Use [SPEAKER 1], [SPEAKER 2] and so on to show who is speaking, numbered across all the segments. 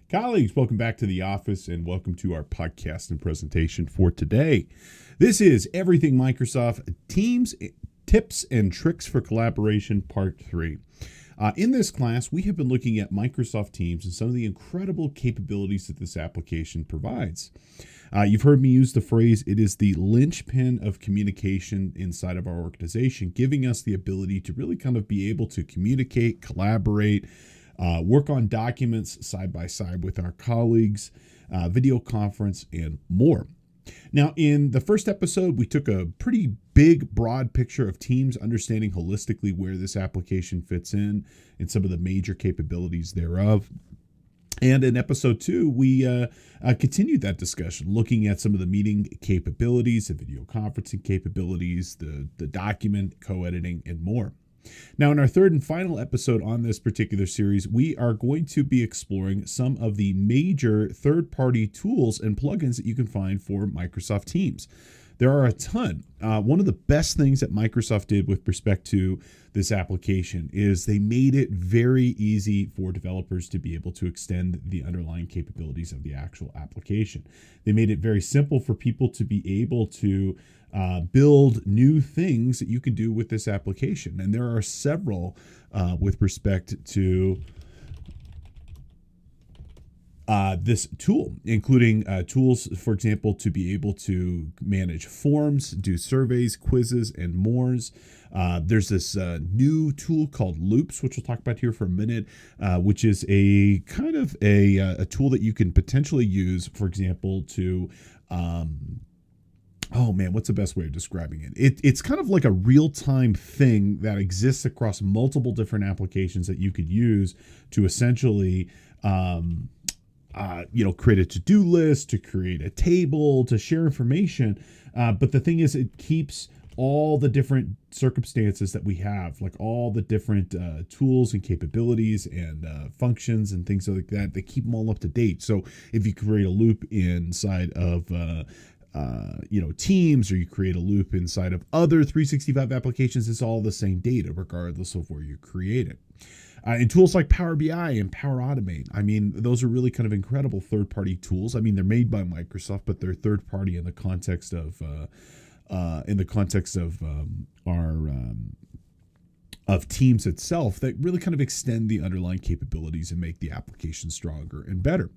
[SPEAKER 1] Colleagues, welcome back to the office and welcome to our podcast and presentation for today. This is Everything Microsoft Teams Tips and Tricks for Collaboration Part 3. In this class, we have been looking at Microsoft Teams and some of the incredible capabilities that this application provides. You've heard me use the phrase, it is the linchpin of communication inside of our organization, giving us the ability to really kind of be able to communicate, collaborate, work on documents side by side with our colleagues, video conference, and more. Now, in the first episode, we took a pretty big, broad picture of Teams, understanding holistically where this application fits in and some of the major capabilities thereof. And in episode 2, we continued that discussion, looking at some of the meeting capabilities, the video conferencing capabilities, the document co-editing, and more. Now, in our third and final episode on this particular series, we are going to be exploring some of the major third-party tools and plugins that you can find for Microsoft Teams. There are a ton. One of the best things that Microsoft did with respect to this application is they made it very easy for developers to be able to extend the underlying capabilities of the actual application. They made it very simple for people to be able to build new things that you can do with this application. And there are several with respect to this tool, including tools, for example, to be able to manage forms, do surveys, quizzes, and more. There's this new tool called Loops, which we'll talk about here for a minute, which is a kind of a tool that you can potentially use, for example, to what's the best way of describing it? It's kind of like a real-time thing that exists across multiple different applications that you could use to essentially create a to-do list, to create a table, to share information. But the thing is, it keeps all the different circumstances that we have, like all the different tools and capabilities and functions and things like that. They keep them all up to date. So if you create a loop inside of Teams, or you create a loop inside of other 365 applications, it's all the same data, regardless of where you create it. And tools like Power BI and Power Automate, I mean, those are really kind of incredible third-party tools. I mean, they're made by Microsoft, but they're third-party in the context of of Teams itself, that really kind of extend the underlying capabilities and make the application stronger and better.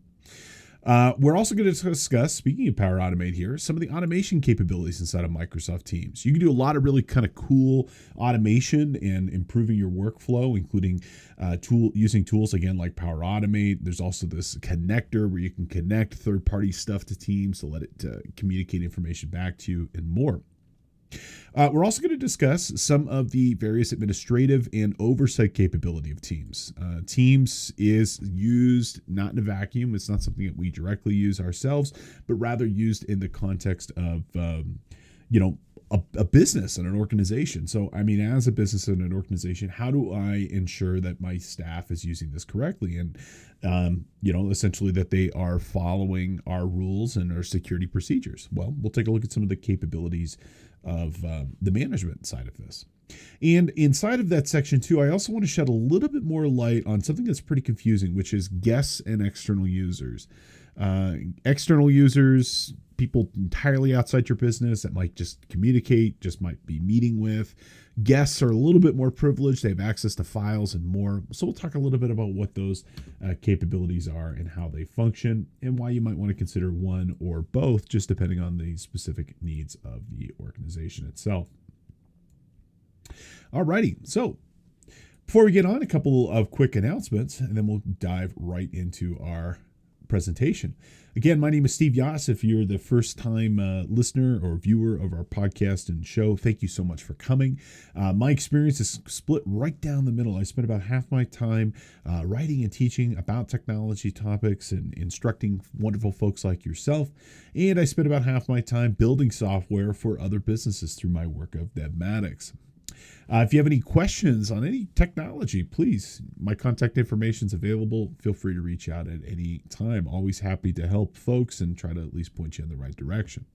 [SPEAKER 1] We're also going to discuss, speaking of Power Automate here, some of the automation capabilities inside of Microsoft Teams. You can do a lot of really kind of cool automation and improving your workflow, including using tools, again, like Power Automate. There's also this connector where you can connect third-party stuff to Teams to let it communicate information back to you, and more. We're also going to discuss some of the various administrative and oversight capability of Teams. Teams is used not in a vacuum. It's not something that we directly use ourselves, but rather used in the context of, a business and an organization. So, I mean, as a business and an organization, how do I ensure that my staff is using this correctly? And, essentially that they are following our rules and our security procedures. Well, we'll take a look at some of the capabilities of the management side of this. And inside of that section too, I also want to shed a little bit more light on something that's pretty confusing, which is guests and external users. External users, people entirely outside your business that might just communicate, just might be meeting with. Guests are a little bit more privileged. They have access to files and more. So we'll talk a little bit about what those capabilities are and how they function, and why you might want to consider one or both, just depending on the specific needs of the organization itself. Alrighty, so before we get on, a couple of quick announcements, and then we'll dive right into our presentation. Again, my name is Steve Yass. If you're the first time listener or viewer of our podcast and show, thank you so much for coming. My experience is split right down the middle. I spent about half my time writing and teaching about technology topics and instructing wonderful folks like yourself. And I spent about half my time building software for other businesses through my work of Devmatics. If you have any questions on any technology, please, my contact information is available. Feel free to reach out at any time. Always happy to help folks and try to at least point you in the right direction.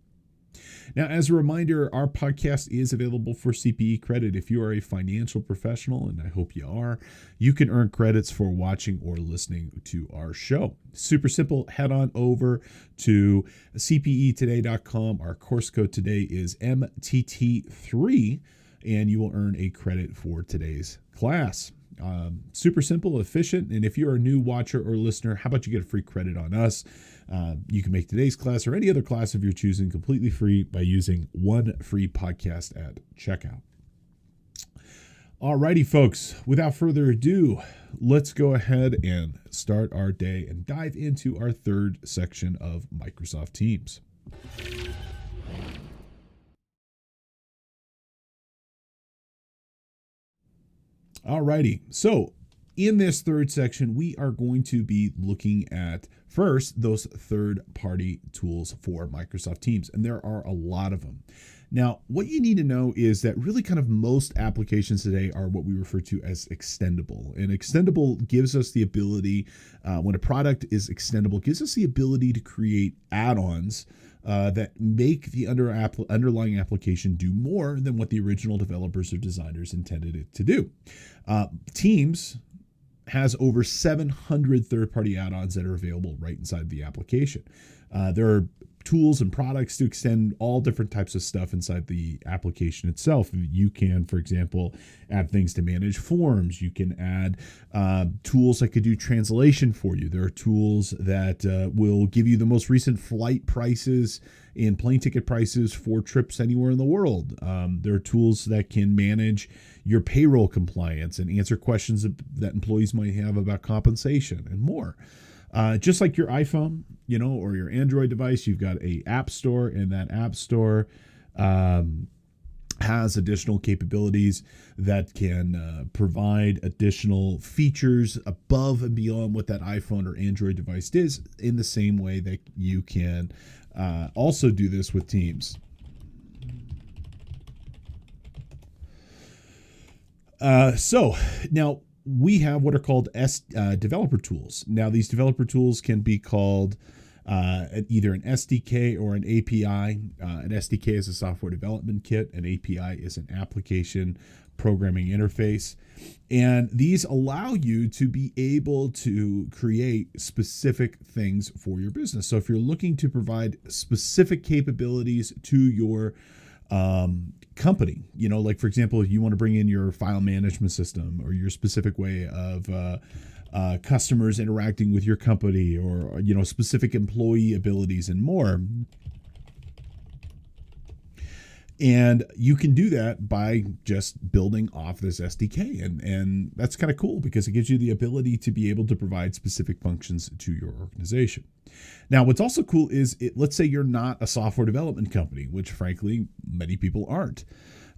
[SPEAKER 1] Now, as a reminder, our podcast is available for CPE credit. If you are a financial professional, and I hope you are, you can earn credits for watching or listening to our show. Super simple. Head on over to cpetoday.com. Our course code today is MTT3, and you will earn a credit for today's class. Super simple, efficient, and if you're a new watcher or listener, how about you get a free credit on us? You can make today's class or any other class of your choosing completely free by using one free podcast at checkout. Alrighty, folks, without further ado, let's go ahead and start our day and dive into our third section of Microsoft Teams. Alrighty, so in this third section, we are going to be looking at first those third-party tools for Microsoft Teams, and there are a lot of them. Now, what you need to know is that really kind of most applications today are what we refer to as extendable. And extendable gives us the ability, when a product is extendable, gives us the ability to create add-ons that make the underlying application do more than what the original developers or designers intended it to do. Teams has over 700 third-party add-ons that are available right inside the application. There are tools and products to extend all different types of stuff inside the application itself. You can, for example, add things to manage forms. You can add tools that could do translation for you. There are tools that will give you the most recent flight prices and plane ticket prices for trips anywhere in the world. There are tools that can manage your payroll compliance and answer questions that employees might have about compensation and more. Just like your iPhone, or your Android device, you've got a app store, and that app store has additional capabilities that can provide additional features above and beyond what that iPhone or Android device is, in the same way that you can also do this with Teams. So now we have what are called developer tools. Now, these developer tools can be called either an SDK or an API. An SDK is a software development kit. An API is an application programming interface. And these allow you to be able to create specific things for your business. So if you're looking to provide specific capabilities to your company, like for example, if you want to bring in your file management system or your specific way of customers interacting with your company, or specific employee abilities and more. And you can do that by just building off this SDK. And that's kind of cool because it gives you the ability to be able to provide specific functions to your organization. Now, what's also cool is, let's say you're not a software development company, which frankly, many people aren't.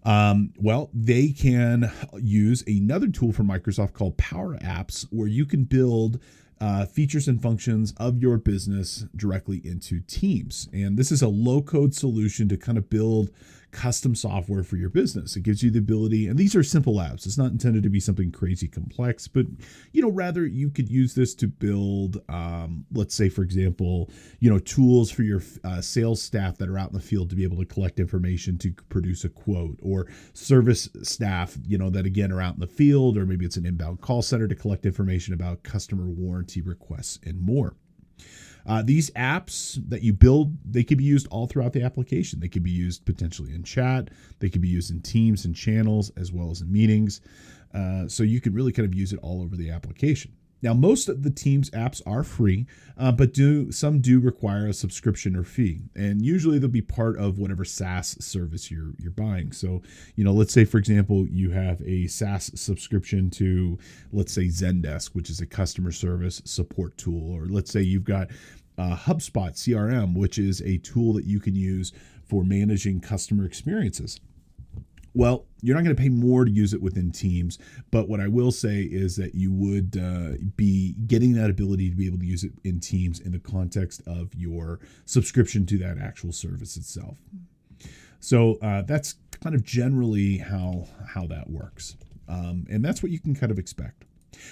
[SPEAKER 1] Well, they can use another tool from Microsoft called Power Apps, where you can build features and functions of your business directly into Teams. And this is a low-code solution to kind of build custom software for your business. It gives you the ability, and these are simple apps. It's not intended to be something crazy complex, but rather you could use this to build, let's say, for example, tools for your sales staff that are out in the field to be able to collect information to produce a quote, or service staff, that again are out in the field, or maybe it's an inbound call center to collect information about customer warranty requests and more. These apps that you build, they can be used all throughout the application. They can be used potentially in chat. They can be used in Teams and channels, as well as in meetings. So you can really kind of use it all over the application. Now, most of the Teams apps are free, but some do require a subscription or fee. And usually they'll be part of whatever SaaS service you're buying. So, let's say, for example, you have a SaaS subscription to, let's say, Zendesk, which is a customer service support tool. Or let's say you've got HubSpot CRM, which is a tool that you can use for managing customer experiences. Well, you're not going to pay more to use it within Teams, but what I will say is that you would be getting that ability to be able to use it in Teams in the context of your subscription to that actual service itself. So that's kind of generally how that works. And that's what you can kind of expect.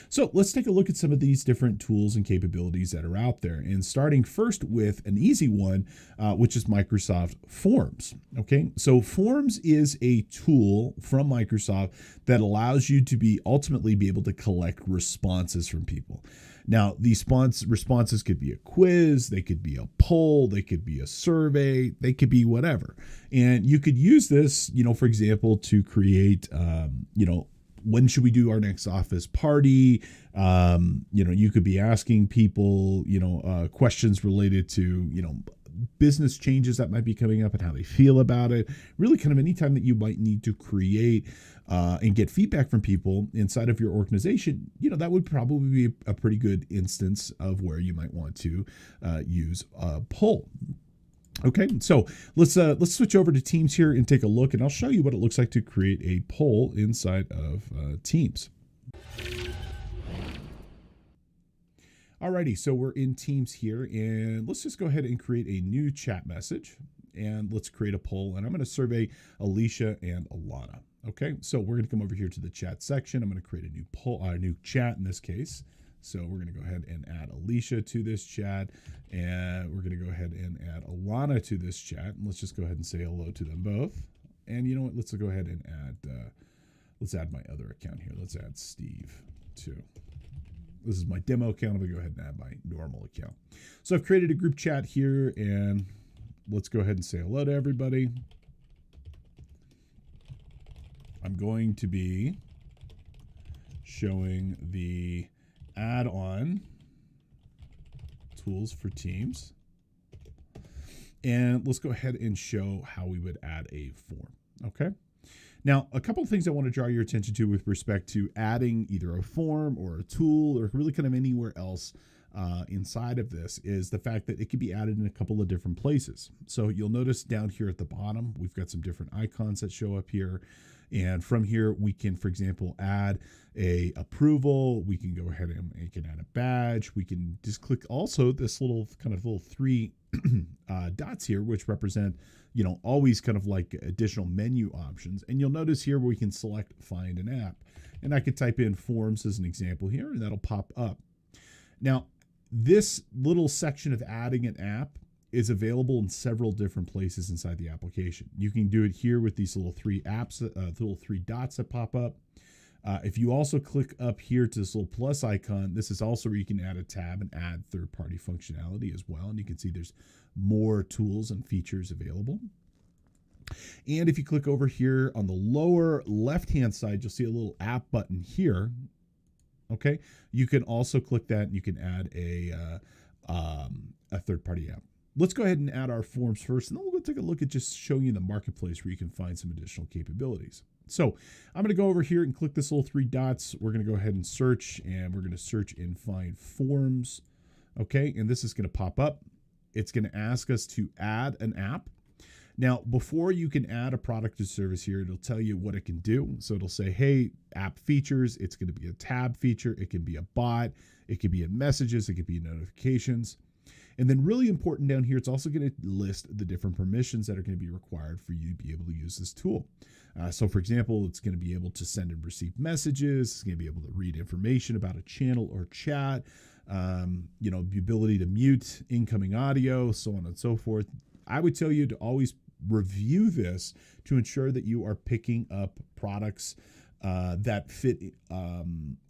[SPEAKER 1] So let's take a look at some of these different tools and capabilities that are out there. And starting first with an easy one, which is Microsoft Forms. Okay, so Forms is a tool from Microsoft that allows you to ultimately be able to collect responses from people. Now, these responses could be a quiz, they could be a poll, they could be a survey, they could be whatever. And you could use this, for example, to create, when should we do our next office party? You could be asking people, questions related to, business changes that might be coming up and how they feel about it. Really kind of anytime that you might need to create and get feedback from people inside of your organization, that would probably be a pretty good instance of where you might want to use a poll. Okay, so let's switch over to Teams here and take a look, and I'll show you what it looks like to create a poll inside of Teams. Alrighty, so we're in Teams here, and let's just go ahead and create a new chat message, and let's create a poll, and I'm going to survey Alicia and Alana. Okay, so we're going to come over here to the chat section. I'm going to create a new poll, a new chat in this case. So we're going to go ahead and add Alicia to this chat, and we're going to go ahead and add Alana to this chat. And let's just go ahead and say hello to them both. And you know what? Let's go ahead and let's add my other account here. Let's add Steve too. This is my demo account. I'm going to go ahead and add my normal account. So I've created a group chat here, and let's go ahead and say hello to everybody. I'm going to be showing the add-on tools for Teams. And let's go ahead and show how we would add a form. Okay. Now, a couple of things I want to draw your attention to with respect to adding either a form or a tool or really kind of anywhere else inside of this is the fact that it can be added in a couple of different places. So you'll notice down here at the bottom, we've got some different icons that show up here. And from here, we can, for example, add a approval. We can go ahead and we can add a badge. We can just click also this little three dots here, which represent, always kind of like additional menu options. And you'll notice here where we can select find an app. And I could type in forms as an example here, and that'll pop up. Now, this little section of adding an app is available in several different places inside the application. You can do it here with these little three dots that pop up. If you also click up here to this little plus icon, this is also where you can add a tab and add third-party functionality as well. And you can see there's more tools and features available. And if you click over here on the lower left-hand side, you'll see a little app button here. Okay, you can also click that and you can add a third-party app. Let's go ahead and add our forms first, and then we'll go take a look at just showing you the marketplace where you can find some additional capabilities. So I'm going to go over here and click this little three dots. We're going to go ahead and search, and we're going to search and find forms. Okay, and this is going to pop up. It's going to ask us to add an app. Now, before you can add a product or service here, it'll tell you what it can do. So it'll say, hey, app features. It's going to be a tab feature. It can be a bot. It could be in messages. It could be in notifications. And then really important down here, it's also going to list the different permissions that are going to be required for you to be able to use this tool. So for example, it's going to be able to send and receive messages. It's going to be able to read information about a channel or chat, the ability to mute incoming audio, so on and so forth. I would tell you to always review this to ensure that you are picking up products that fit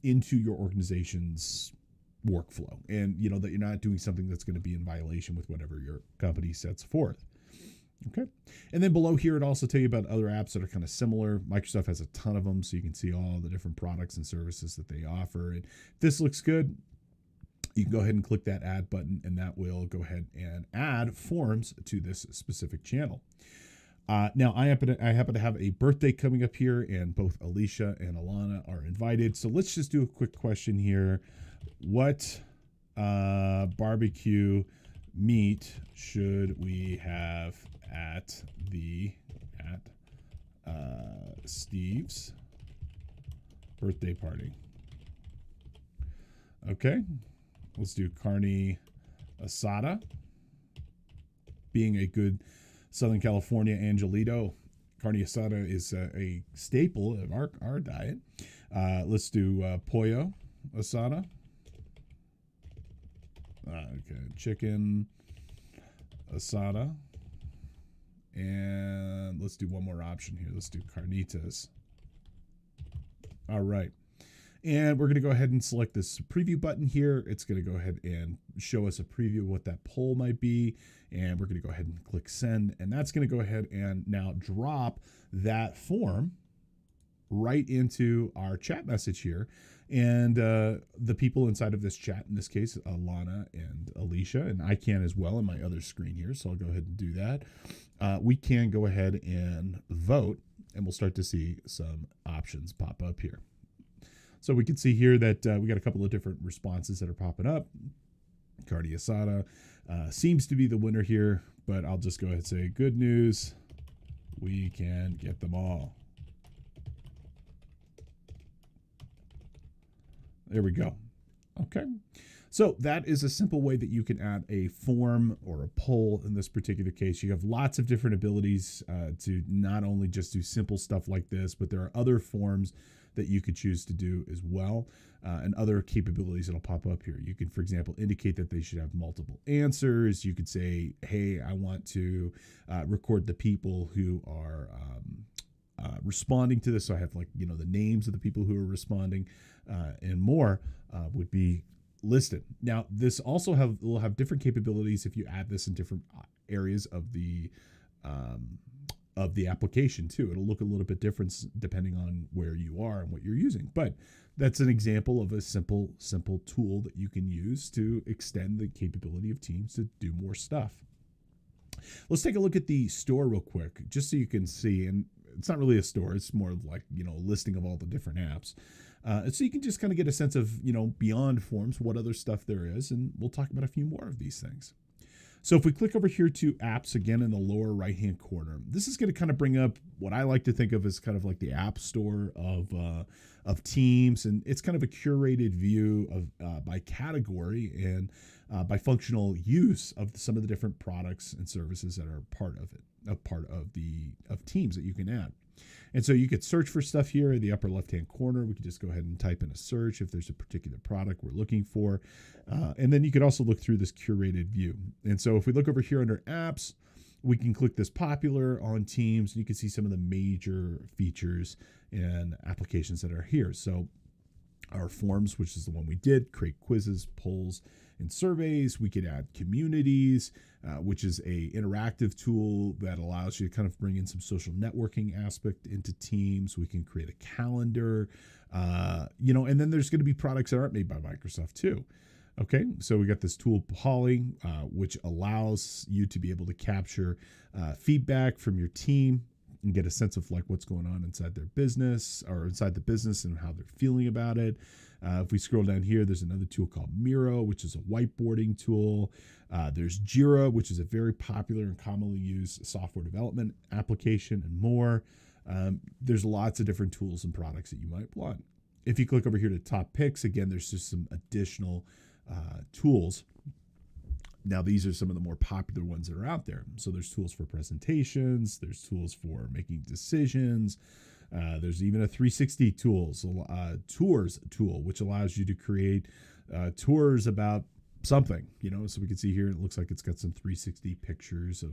[SPEAKER 1] into your organization's workflow, and that you're not doing something that's going to be in violation with whatever your company sets forth. Okay, and then below here it also tell you about other apps that are kind of similar. Microsoft has a ton of them, so you can see all the different products and services that they offer. And if this looks good, you can go ahead and click that add button, and that will go ahead and add forms to this specific channel. Now, I happen to have a birthday coming up here, and both Alicia and Alana are invited. So let's just do a quick question here. What barbecue meat should we have at Steve's birthday party? Okay, let's do carne asada. Being a good Southern California Angelito, carne asada is a staple of our diet. Let's do pollo. asada. Okay, chicken asada. And let's do one more option here. Let's do carnitas. All right. And we're going to go ahead and select this preview button here. It's going to go ahead and show us a preview of what that poll might be. And we're going to go ahead and click send. And that's going to go ahead and now drop that form right into our chat message here. And the people inside of this chat, in this case, Alana and Alicia, and I can as well on my other screen here. So I'll go ahead and do that. We can go ahead and vote, and we'll start to see some options pop up here. So we can see here that we got a couple of different responses that are popping up. Carne asada seems to be the winner here, but I'll just go ahead and say good news. We can get them all. There we go. Okay. So that is a simple way that you can add a form or a poll. In this particular case, you have lots of different abilities to not only just do simple stuff like this, but there are other forms that you could choose to do as well, and other capabilities that'll pop up here. You can, for example, indicate that they should have multiple answers. You could say, hey, I want to record the people who are responding to this. So I have, like, the names of the people who are responding, and more would be listed. Now, this also will have different capabilities if you add this in different areas of the application too. It'll look a little bit different depending on where you are and what you're using. But that's an example of a simple tool that you can use to extend the capability of Teams to do more stuff. Let's take a look at the store real quick, just so you can see. And it's not really a store. It's more of like, a listing of all the different apps. So you can just kind of get a sense of, beyond forms, what other stuff there is. And we'll talk about a few more of these things. So if we click over here to apps again in the lower right-hand corner, this is going to kind of bring up what I like to think of as kind of like the app store of Teams. And it's kind of a curated view of by category and by functional use of some of the different products and services that are part of Teams that you can add. And so you could search for stuff here in the upper left-hand corner. We could just go ahead and type in a search if there's a particular product we're looking for. And then you could also look through this curated view. And so if we look over here under apps, we can click this popular on Teams, and you can see some of the major features and applications that are here. So our forms, which is the one we did, create quizzes, polls, and surveys. We could add communities, which is a interactive tool that allows you to kind of bring in some social networking aspect into Teams. We can create a calendar, and then there's going to be products that aren't made by Microsoft too. Okay, so we got this tool, Polly, which allows you to be able to capture feedback from your team and get a sense of like what's going on inside their business or inside the business and how they're feeling about it. If we scroll down here, there's another tool called Miro, which is a whiteboarding tool. There's Jira, which is a very popular and commonly used software development application, and more. There's lots of different tools and products that you might want. If you click over here to top picks, again, there's just some additional tools. Now, these are some of the more popular ones that are out there. So there's tools for presentations. There's tools for making decisions. There's even a 360 tours tool, which allows you to create tours about something, so we can see here, it looks like it's got some 360 pictures of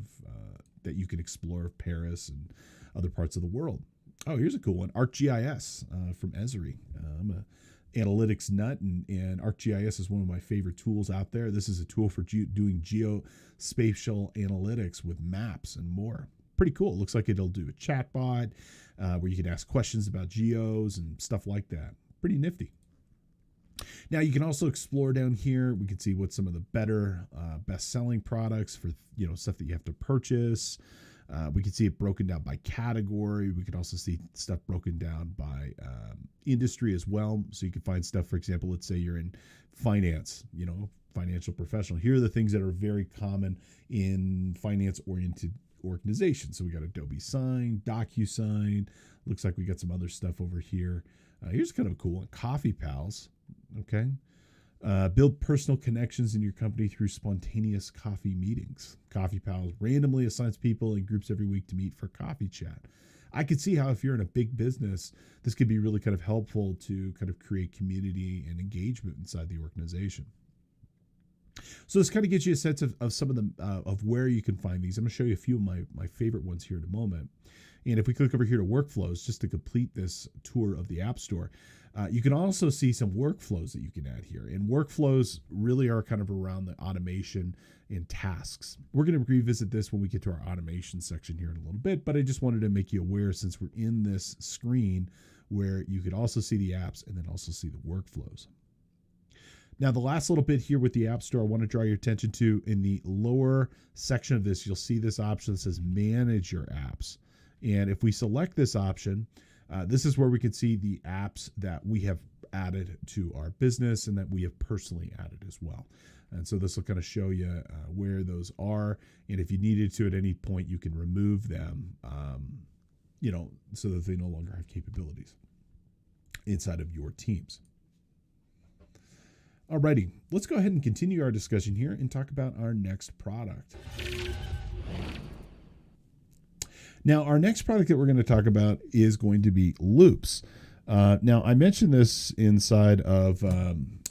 [SPEAKER 1] that you can explore of Paris and other parts of the world. Oh, here's a cool one, ArcGIS from Esri. I'm a analytics nut, and ArcGIS is one of my favorite tools out there. This is a tool for doing geospatial analytics with maps and more. Pretty cool. It looks like it'll do a chatbot where you can ask questions about geos and stuff like that. Pretty nifty. Now you can also explore down here. We can see what some of the better best-selling products for stuff that you have to purchase. We can see it broken down by category. We can also see stuff broken down by industry as well. So you can find stuff, for example, let's say you're in finance, financial professional. Here are the things that are very common in finance-oriented organizations. So we got Adobe Sign, DocuSign. Looks like we got some other stuff over here. Here's kind of a cool one, Coffee Pals. Okay. Build personal connections in your company through spontaneous coffee meetings. Coffee Pals randomly assigns people in groups every week to meet for coffee chat. I could see how if you're in a big business, this could be really kind of helpful to kind of create community and engagement inside the organization. So this kind of gives you a sense of some of the of where you can find these. I'm going to show you a few of my favorite ones here in a moment. And if we click over here to workflows, just to complete this tour of the App Store, you can also see some workflows that you can add here. And workflows really are kind of around the automation and tasks. We're going to revisit this when we get to our automation section here in a little bit, but I just wanted to make you aware, since we're in this screen where you could also see the apps and then also see the workflows. Now, the last little bit here with the App Store, I want to draw your attention to, in the lower section of this, you'll see this option that says Manage Your Apps. And if we select this option, this is where we can see the apps that we have added to our business and that we have personally added as well. And so this will kind of show you where those are. And if you needed to at any point, you can remove them, so that they no longer have capabilities inside of your teams. Alrighty, let's go ahead and continue our discussion here and talk about our next product. Now, our next product that we're going to talk about is going to be loops. Now, I mentioned this inside of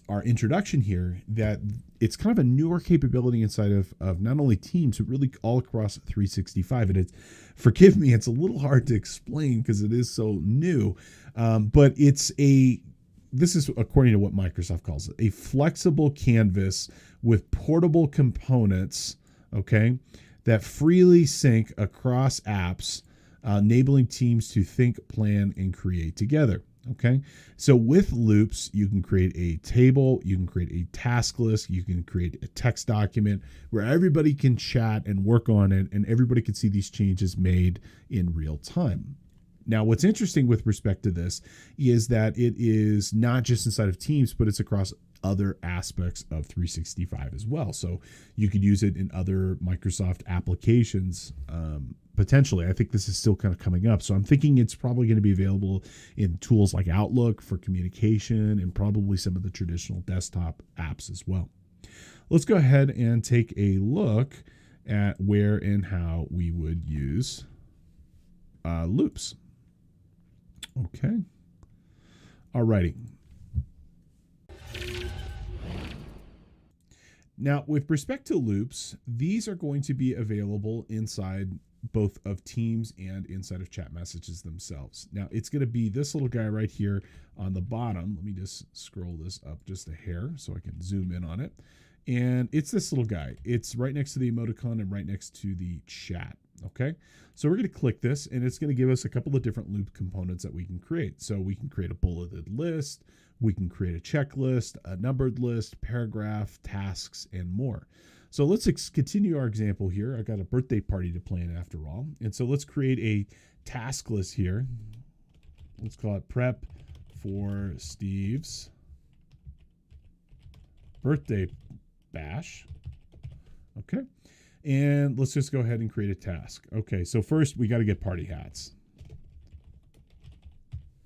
[SPEAKER 1] our introduction here, that it's kind of a newer capability inside of not only Teams, but really all across 365. And forgive me, it's a little hard to explain because it is so new, but this is according to what Microsoft calls it, a flexible canvas with portable components, okay, that freely sync across apps, enabling teams to think, plan, and create together. Okay, so with loops, you can create a table, you can create a task list, you can create a text document where everybody can chat and work on it, and everybody can see these changes made in real time. Now, what's interesting with respect to this is that it is not just inside of Teams, but it's across other aspects of 365 as well. So you could use it in other Microsoft applications, potentially. I think this is still kind of coming up. So I'm thinking it's probably going to be available in tools like Outlook for communication and probably some of the traditional desktop apps as well. Let's go ahead and take a look at where and how we would use loops. Okay. Alrighty. Now, with respect to loops, these are going to be available inside both of Teams and inside of chat messages themselves. Now, it's going to be this little guy right here on the bottom. Let me just scroll this up just a hair so I can zoom in on it. And it's this little guy. It's right next to the emoticon and right next to the chat. Okay, so we're going to click this, and it's going to give us a couple of different loop components that we can create. So we can create a bulleted list, we can create a checklist, a numbered list, paragraph, tasks, and more. So let's continue our example here. I got a birthday party to plan after all. And so let's create a task list here. Let's call it Prep for Steve's Birthday Bash. Okay. And let's just go ahead and create a task. Okay, so first we got to get party hats.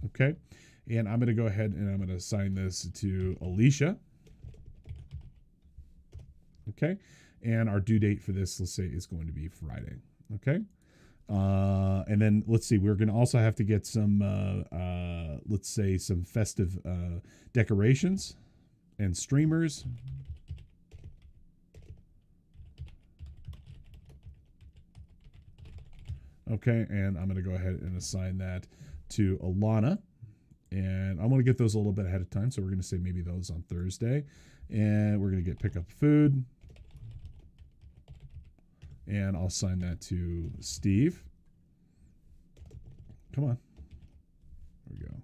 [SPEAKER 1] Okay, and I'm going to go ahead and I'm going to assign this to Alicia. Okay, and our due date for this, let's say, is going to be Friday. Okay, and then let's see, we're going to also have to get some, let's say, some festive decorations and streamers. Okay, and I'm going to go ahead and assign that to Alana. And I'm going to get those a little bit ahead of time. So we're going to say maybe those on Thursday. And we're going to get pick up food. And I'll assign that to Steve. Come on. There we go.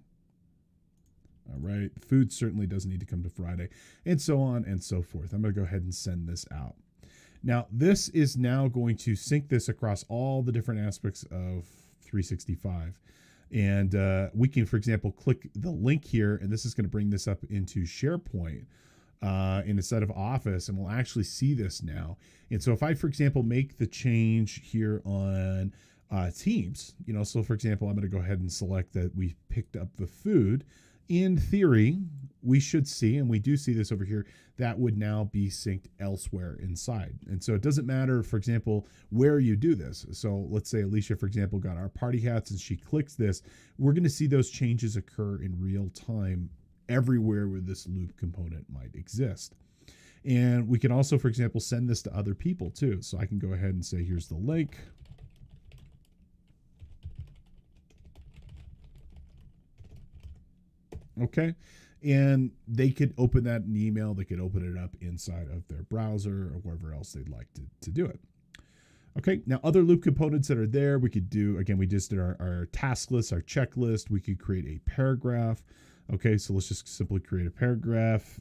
[SPEAKER 1] All right. Food certainly doesn't need to come to Friday. And so on and so forth. I'm going to go ahead and send this out. Now, this is now going to sync this across all the different aspects of 365. And we can, for example, click the link here, and this is going to bring this up into SharePoint instead of Office, and we'll actually see this now. And so if I, for example, make the change here on Teams, so for example, I'm going to go ahead and select that we picked up the food, In theory, we should see, and we do see this over here, that would now be synced elsewhere inside. And so it doesn't matter, for example, where you do this. So let's say Alicia, for example, got our party hats and she clicks this. We're going to see those changes occur in real time everywhere where this loop component might exist. And we can also, for example, send this to other people too. So I can go ahead and say, here's the link. Okay. And they could open that in email. They could open it up inside of their browser or wherever else they'd like to do it. Okay, now other loop components that are there, we could do, again, we just did our task list, our checklist. We could create a paragraph. Okay, so let's just simply create a paragraph.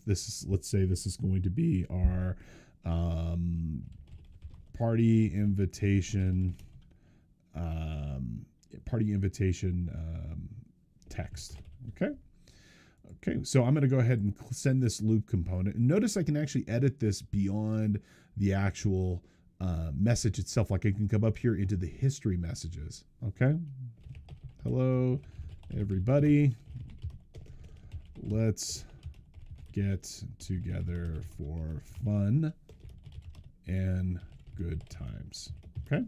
[SPEAKER 1] Let's say this is going to be our party invitation text. Okay, so I'm going to go ahead and send this loop component. And notice I can actually edit this beyond the actual message itself. Like I can come up here into the history messages. Okay. Hello, everybody. Let's get together for fun and good times. Okay.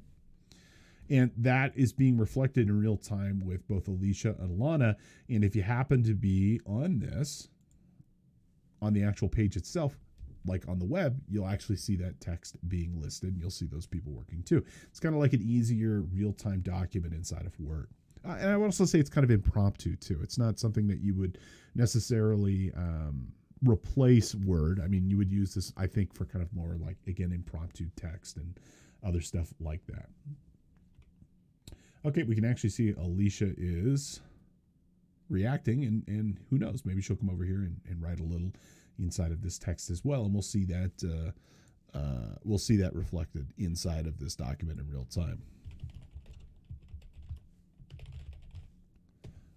[SPEAKER 1] And that is being reflected in real time with both Alicia and Alana. And if you happen to be on this, on the actual page itself, like on the web, you'll actually see that text being listed and you'll see those people working too. It's kind of like an easier real-time document inside of Word. And I would also say it's kind of impromptu too. It's not something that you would necessarily replace Word. I mean, you would use this, I think, for kind of more like, again, impromptu text and other stuff like that. Okay, we can actually see Alicia is reacting, and who knows, maybe she'll come over here and write a little inside of this text as well, and we'll see that reflected inside of this document in real time.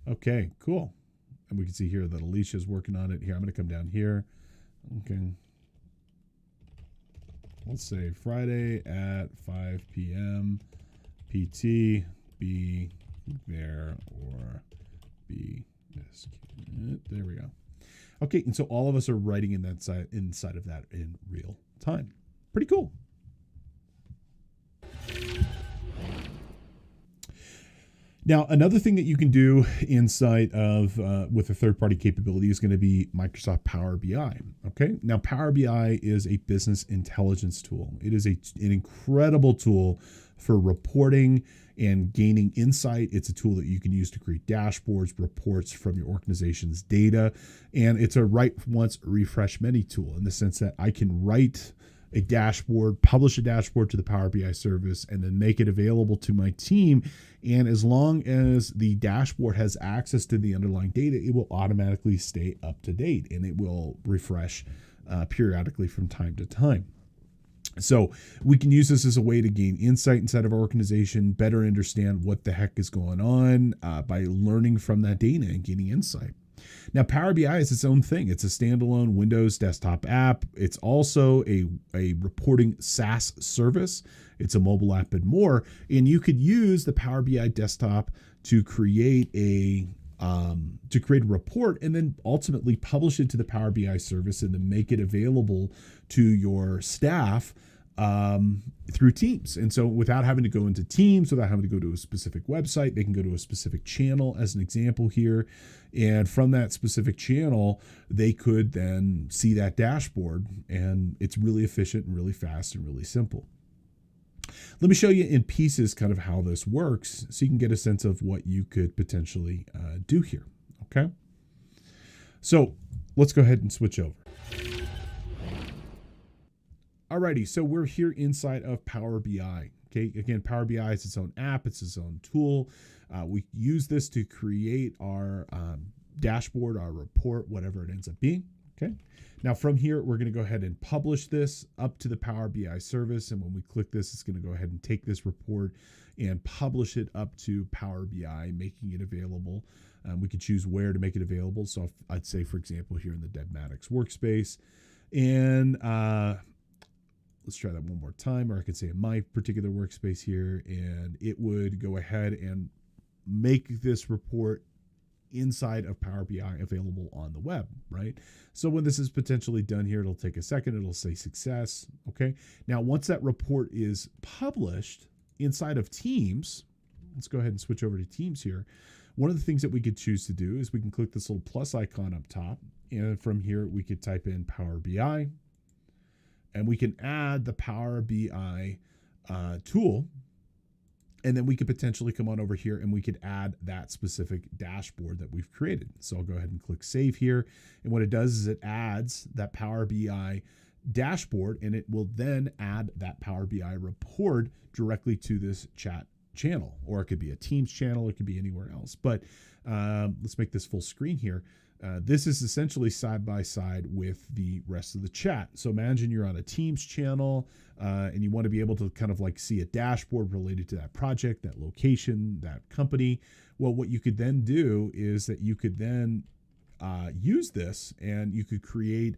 [SPEAKER 1] Okay, cool. And we can see here that Alicia's working on it. Here, I'm going to come down here. Okay. Let's say Friday at 5 p.m. PT. Be there or be disconnected. There we go. Okay, and so all of us are writing in that inside of that in real time. Pretty cool. Now, another thing that you can do inside of with a third-party capability is going to be Microsoft Power BI. Okay, now Power BI is a business intelligence tool. It is an incredible tool for reporting and gaining insight. It's a tool that you can use to create dashboards, reports from your organization's data, and it's a write once, refresh many tool in the sense that I can write a dashboard, publish a dashboard to the Power BI service, and then make it available to my team. And as long as the dashboard has access to the underlying data, it will automatically stay up to date and it will refresh periodically from time to time. So we can use this as a way to gain insight inside of our organization, better understand what the heck is going on by learning from that data and gaining insight. Now, Power BI is its own thing. It's a standalone Windows desktop app. It's also a reporting SaaS service. It's a mobile app and more. And you could use the Power BI desktop to create a report and then ultimately publish it to the Power BI service and then make it available to your staff through Teams. And so without having to go into Teams, without having to go to a specific website, they can go to a specific channel as an example here. And from that specific channel, they could then see that dashboard, and it's really efficient and really fast and really simple. Let me show you in pieces kind of how this works so you can get a sense of what you could potentially do here. Okay. So let's go ahead and switch over. Alrighty, so we're here inside of Power BI. Okay, again, Power BI is its own app, it's its own tool. We use this to create our dashboard, our report, whatever it ends up being. Okay, now from here, we're going to go ahead and publish this up to the Power BI service. And when we click this, it's going to go ahead and take this report and publish it up to Power BI, making it available. We could choose where to make it available. So if I'd say, for example, here in the DevMatix workspace, and let's try that one more time, or I could say in my particular workspace here, and it would go ahead and make this report inside of Power BI available on the web, right? So when this is potentially done here, it'll take a second. It'll say success. Okay. Now, once that report is published inside of Teams, let's go ahead and switch over to Teams here. One of the things that we could choose to do is we can click this little plus icon up top. And from here, we could type in Power BI, and we can add the Power BI tool. And then we could potentially come on over here and we could add that specific dashboard that we've created. So I'll go ahead and click save here. And what it does is it adds that Power BI dashboard, and it will then add that Power BI report directly to this chat channel, or it could be a Teams channel, it could be anywhere else. But let's make this full screen here. This is essentially side by side with the rest of the chat. So imagine you're on a Teams channel and you want to be able to kind of like see a dashboard related to that project, that location, that company. Well, what you could then do is that you could then use this, and you could create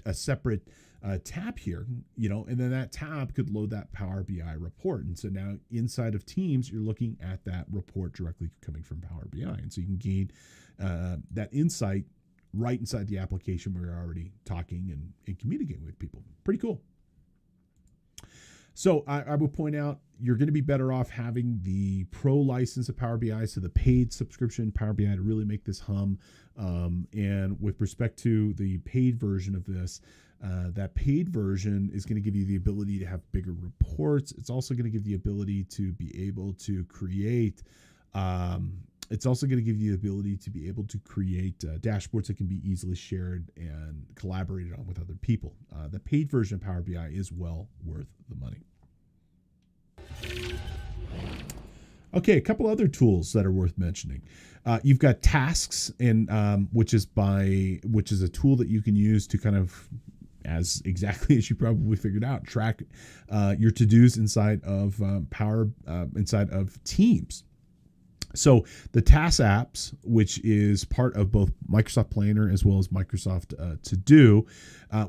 [SPEAKER 1] a separate tab here, and then that tab could load that Power BI report. And so now inside of Teams, you're looking at that report directly coming from Power BI. And so you can gain that insight right inside the application where you're already talking and communicating with people. Pretty cool. So I would point out, you're going to be better off having the pro license of Power BI, so the paid subscription Power BI, to really make this hum. And with respect to the paid version of this, that paid version is going to give you the ability to have bigger reports. It's also going to give the ability to be able to create dashboards that can be easily shared and collaborated on with other people. The paid version of Power BI is well worth the money. Okay, a couple other tools that are worth mentioning. You've got tasks, and which is a tool that you can use to kind of, as exactly as you probably figured out, track your to-dos inside of inside of Teams. So the Task apps, which is part of both Microsoft Planner as well as Microsoft To Do,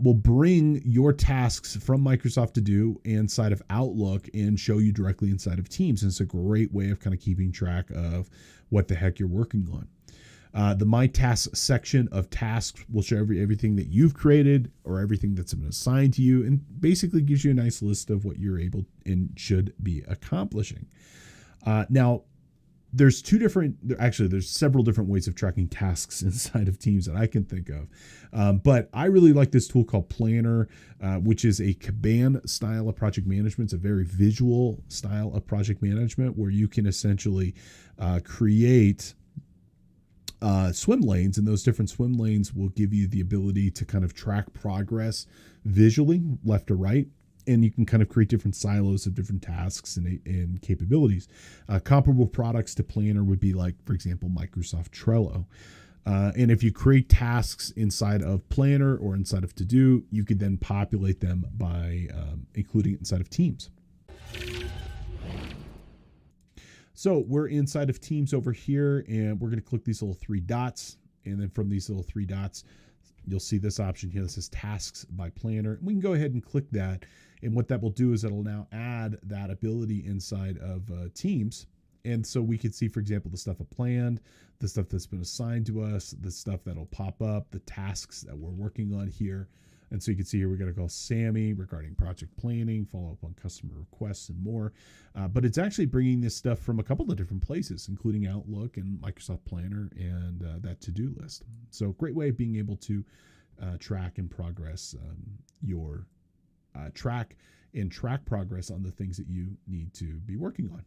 [SPEAKER 1] will bring your tasks from Microsoft To Do inside of Outlook and show you directly inside of Teams. And it's a great way of kind of keeping track of what the heck you're working on. The My Tasks section of tasks will show everything that you've created or everything that's been assigned to you, and basically gives you a nice list of what you're able and should be accomplishing. Now, there's several different ways of tracking tasks inside of Teams that I can think of. But I really like this tool called Planner, which is a Kanban style of project management. It's a very visual style of project management where you can essentially create swim lanes, and those different swim lanes will give you the ability to kind of track progress visually, left to right. And you can kind of create different silos of different tasks and capabilities. Comparable products to Planner would be like, for example, Microsoft Trello. And if you create tasks inside of Planner or inside of To Do, you could then populate them by including it inside of Teams. So we're inside of Teams over here, and we're going to click these little three dots. And then from these little three dots, you'll see this option here that says Tasks by Planner. We can go ahead and click that. And what that will do is it'll now add that ability inside of Teams. And so we can see, for example, the stuff I planned, the stuff that's been assigned to us, the stuff that'll pop up, the tasks that we're working on here. And so you can see here, we got to call Sammy regarding project planning, follow up on customer requests, and more. But it's actually bringing this stuff from a couple of different places, including Outlook and Microsoft Planner and that to-do list. So great way of being able to track and progress your track progress on the things that you need to be working on.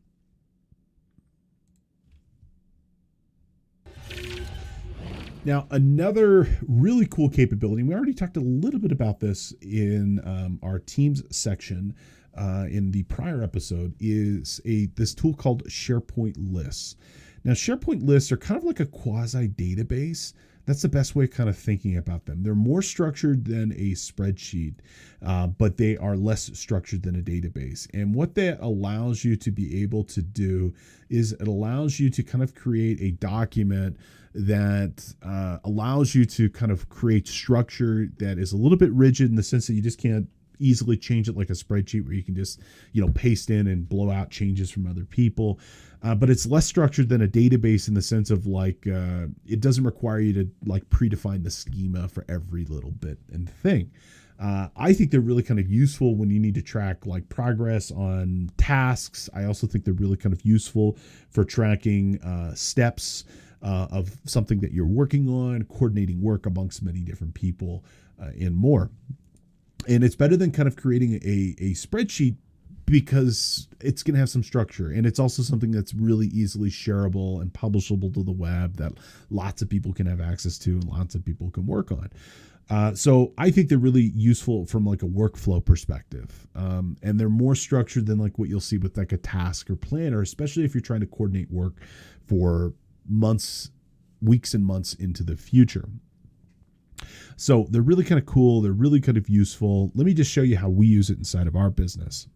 [SPEAKER 1] Now, another really cool capability, and we already talked a little bit about this in our Teams section in the prior episode, is this tool called Sharepoint lists. Now, Sharepoint lists are kind of like a quasi database. That's the best way of kind of thinking about them. They're more structured than a spreadsheet, but they are less structured than a database. And what that allows you to be able to do is it allows you to kind of create a document that allows you to kind of create structure that is a little bit rigid in the sense that you just can't easily change it like a spreadsheet where you can just, paste in and blow out changes from other people. But it's less structured than a database in the sense of like, it doesn't require you to like predefine the schema for every little bit and thing. I think they're really kind of useful when you need to track like progress on tasks. I also think they're really kind of useful for tracking steps of something that you're working on, coordinating work amongst many different people, and more. And it's better than kind of creating a spreadsheet because it's going to have some structure. And it's also something that's really easily shareable and publishable to the web that lots of people can have access to and lots of people can work on. So I think they're really useful from like a workflow perspective. And they're more structured than like what you'll see with like a task or planner, especially if you're trying to coordinate work for months, weeks and months into the future. So they're really kind of cool. They're really kind of useful. Let me just show you how we use it inside of our business.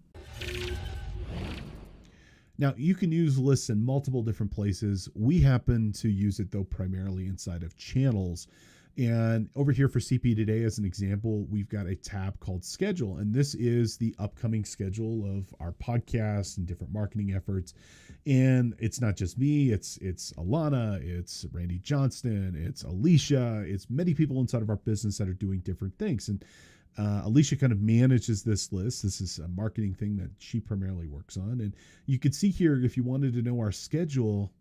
[SPEAKER 1] Now, you can use lists in multiple different places. We happen to use it, though, primarily inside of channels. And over here for CPE today, as an example, we've got a tab called Schedule. And this is the upcoming schedule of our podcast and different marketing efforts. And it's not just me, it's Alana, it's Randy Johnston, it's Alicia, it's many people inside of our business that are doing different things. And Alicia kind of manages this list. This is a marketing thing that she primarily works on. And you could see here, if you wanted to know our schedule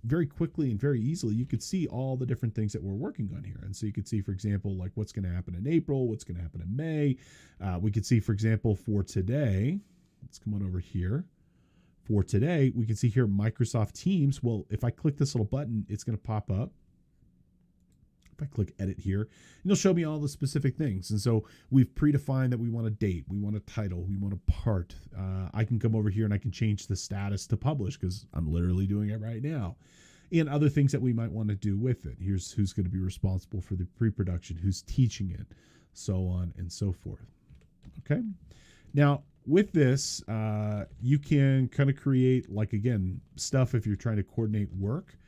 [SPEAKER 1] very quickly and very easily, you could see all the different things that we're working on here. And so you could see, for example, like what's going to happen in April, what's going to happen in May. We could see, for example, for today, let's come on over here. For today, we can see here Microsoft Teams. Well, if I click this little button, it's going to pop up. If I click edit here, and it'll show me all the specific things. And so we've predefined that we want a date, we want a title, we want a part. I can come over here and I can change the status to publish because I'm literally doing it right now. And other things that we might want to do with it. Here's who's going to be responsible for the pre-production, who's teaching it, so on and so forth. Okay. Now, with this, you can kind of create, like, again, stuff if you're trying to coordinate work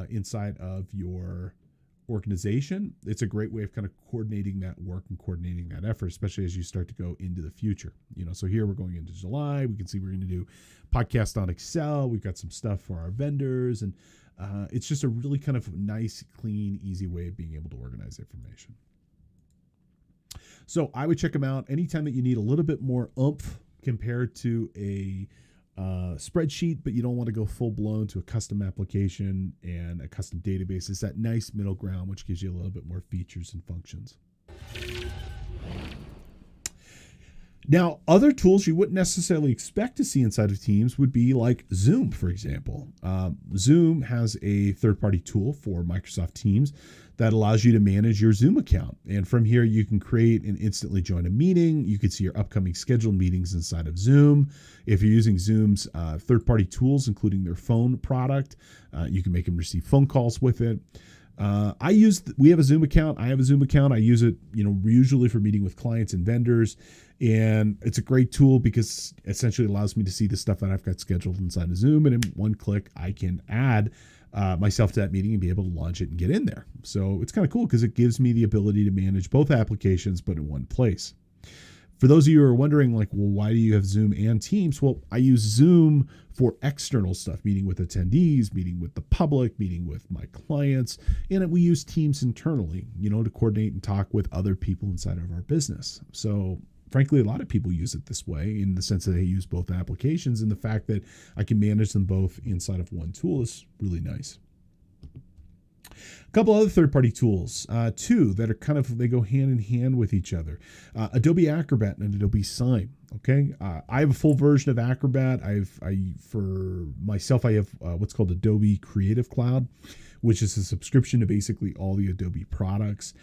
[SPEAKER 1] inside of your organization. It's a great way of kind of coordinating that work and coordinating that effort, especially as you start to go into the future. So here we're going into July. We can see we're going to do podcast on Excel. We've got some stuff for our vendors, and it's just a really kind of nice, clean, easy way of being able to organize information. So I would check them out anytime that you need a little bit more oomph compared to a spreadsheet, but you don't want to go full blown to a custom application and a custom database. It's that nice middle ground, which gives you a little bit more features and functions. Now, other tools you wouldn't necessarily expect to see inside of Teams would be like Zoom, for example. Zoom has a third-party tool for Microsoft Teams that allows you to manage your Zoom account. And from here, you can create and instantly join a meeting. You can see your upcoming scheduled meetings inside of Zoom. If you're using Zoom's third-party tools, including their phone product, you can make them receive phone calls with it. We have a Zoom account. I have a Zoom account. I use it, usually for meeting with clients and vendors. And it's a great tool because it essentially allows me to see the stuff that I've got scheduled inside of Zoom. And in one click, I can add myself to that meeting and be able to launch it and get in there. So it's kind of cool because it gives me the ability to manage both applications, but in one place. For those of you who are wondering, like, well, why do you have Zoom and Teams? Well, I use Zoom for external stuff, meeting with attendees, meeting with the public, meeting with my clients. And we use Teams internally, to coordinate and talk with other people inside of our business. So frankly, a lot of people use it this way in the sense that they use both applications, and the fact that I can manage them both inside of one tool is really nice. A couple other third-party tools, two that are they go hand in hand with each other. Adobe Acrobat and Adobe Sign. Okay, I have a full version of Acrobat. For myself, I have what's called Adobe Creative Cloud, which is a subscription to basically all the Adobe products.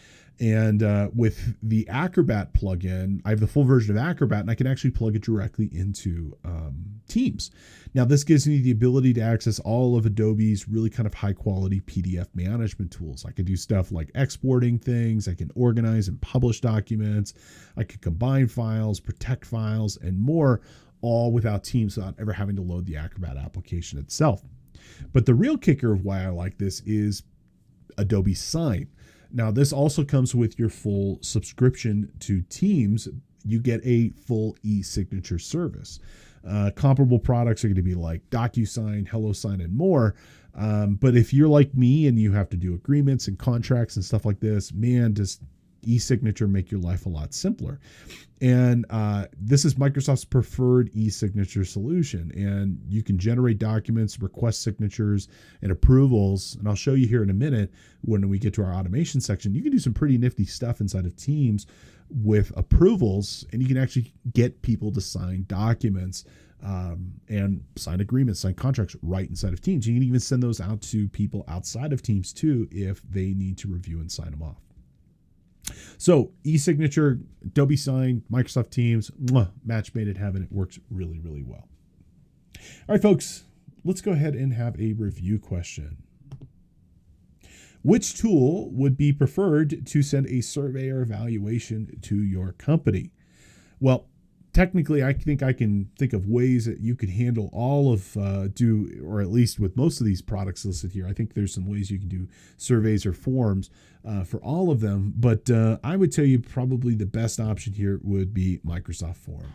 [SPEAKER 1] And with the Acrobat plugin, I have the full version of Acrobat, and I can actually plug it directly into Teams. Now, this gives me the ability to access all of Adobe's really kind of high quality PDF management tools. I can do stuff like exporting things. I can organize and publish documents. I can combine files, protect files, and more, all without Teams, without ever having to load the Acrobat application itself. But the real kicker of why I like this is Adobe Sign. Now, this also comes with your full subscription to Teams, you get a full e-signature service. Comparable products are going to be like DocuSign, HelloSign, and more. But if you're like me and you have to do agreements and contracts and stuff like this, man, does e-signature make your life a lot simpler. And this is Microsoft's preferred e-signature solution. And you can generate documents, request signatures, and approvals. And I'll show you here in a minute when we get to our automation section. You can do some pretty nifty stuff inside of Teams with approvals, and you can actually get people to sign documents and sign agreements, sign contracts right inside of Teams. You can even send those out to people outside of Teams too if they need to review and sign them off. So e-signature, Adobe Sign, Microsoft Teams, match made in heaven. It works really, really well. All right, folks, let's go ahead and have a review question. Which tool would be preferred to send a survey or evaluation to your company? Well, technically, I think I can think of ways that you could handle all of, or at least with most of these products listed here. I think there's some ways you can do surveys or forms for all of them. But I would tell you probably the best option here would be Microsoft Forms.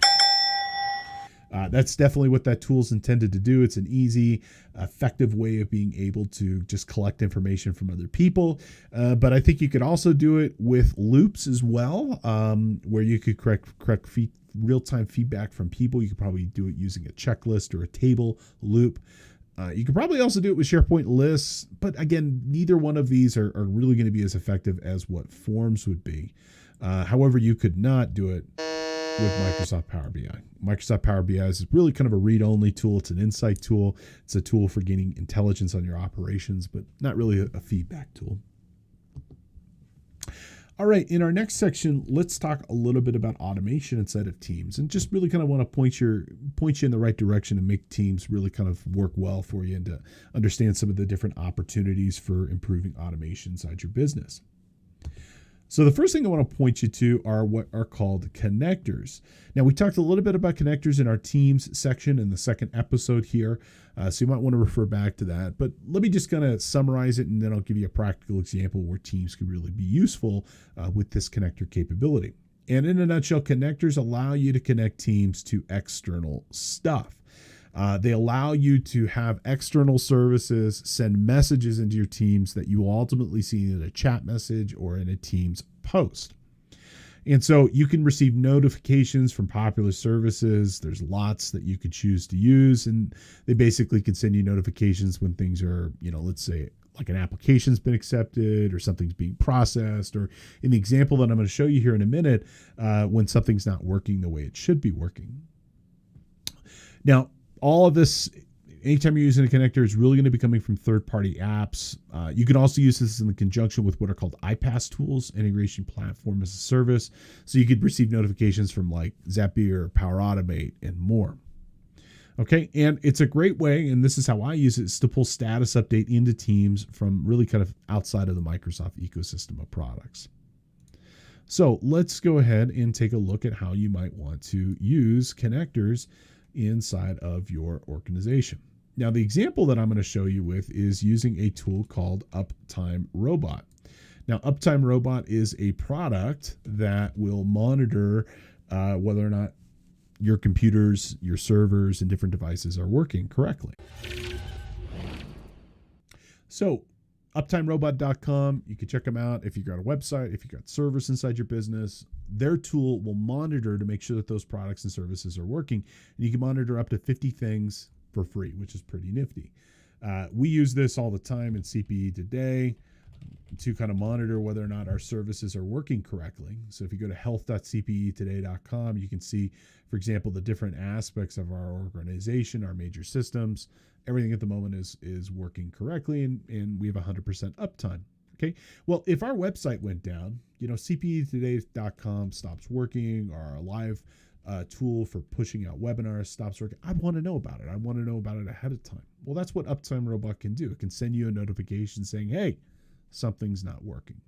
[SPEAKER 1] That's definitely what that tool is intended to do. It's an easy, effective way of being able to just collect information from other people. But I think you could also do it with loops as well, where you could correct real-time feedback from people. You could probably do it using a checklist or a table loop. You could probably also do it with SharePoint lists. But again, neither one of these are really going to be as effective as what Forms would be. However, you could not do it with Microsoft Power BI. Microsoft Power BI is really kind of a read-only tool. It's an insight tool. It's a tool for gaining intelligence on your operations, but not really a feedback tool. All right, in our next section, let's talk a little bit about automation inside of Teams, and just really kind of want to point you in the right direction and make Teams really kind of work well for you and to understand some of the different opportunities for improving automation inside your business. So the first thing I want to point you to are what are called connectors. Now, we talked a little bit about connectors in our Teams section in the second episode here, so you might want to refer back to that. But let me just kind of summarize it, and then I'll give you a practical example where Teams could really be useful with this connector capability. And in a nutshell, connectors allow you to connect Teams to external stuff. They allow you to have external services send messages into your Teams that you will ultimately see in a chat message or in a Teams post. And so you can receive notifications from popular services. There's lots that you could choose to use, and they basically can send you notifications when things are, let's say like an application's been accepted or something's being processed, or in the example that I'm going to show you here in a minute, when something's not working the way it should be working. Now, all of this, anytime you're using a connector, is really going to be coming from third-party apps. You can also use this in conjunction with what are called iPaaS tools, Integration Platform as a Service. So you could receive notifications from like Zapier, Power Automate, and more. Okay, and it's a great way, and this is how I use it, is to pull status update into Teams from really kind of outside of the Microsoft ecosystem of products. So let's go ahead and take a look at how you might want to use connectors inside of your organization. Now, the example that I'm going to show you with is using a tool called Uptime Robot. Now, Uptime Robot is a product that will monitor whether or not your computers, your servers, and different devices are working correctly. So, uptimerobot.com, you can check them out if you've got a website, if you've got servers inside your business. Their tool will monitor to make sure that those products and services are working. And you can monitor up to 50 things for free, which is pretty nifty. We use this all the time in CPE Today to kind of monitor whether or not our services are working correctly. So if you go to health.cpetoday.com, you can see, for example, the different aspects of our organization, our major systems. Everything at the moment is working correctly, and we have 100% uptime. Okay. Well, if our website went down, cpetoday.com stops working, or our live tool for pushing out webinars stops working, I'd want to know about it. I want to know about it ahead of time. Well, that's what Uptime Robot can do. It can send you a notification saying, hey, something's not working.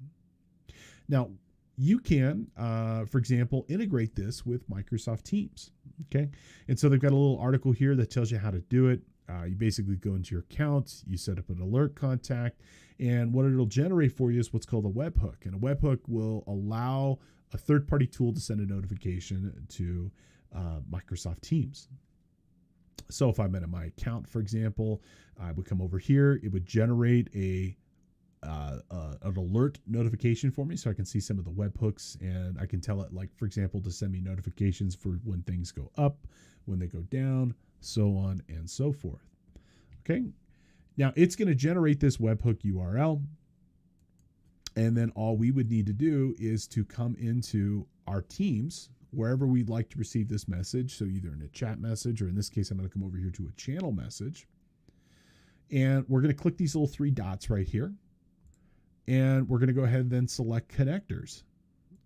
[SPEAKER 1] Now, you can, for example, integrate this with Microsoft Teams. Okay. And so they've got a little article here that tells you how to do it. You basically go into your account, you set up an alert contact, and what it'll generate for you is what's called a webhook. And a webhook will allow a third-party tool to send a notification to Microsoft Teams. So if I'm in my account, for example, I would come over here. It would generate an alert notification for me, so I can see some of the webhooks, and I can tell it, like, for example, to send me notifications for when things go up, when they go down, so on and so forth. Okay. Now it's going to generate this webhook URL. And then all we would need to do is to come into our Teams, wherever we'd like to receive this message. So either in a chat message, or in this case, I'm going to come over here to a channel message. And we're going to click these little three dots right here. And we're going to go ahead and then select connectors.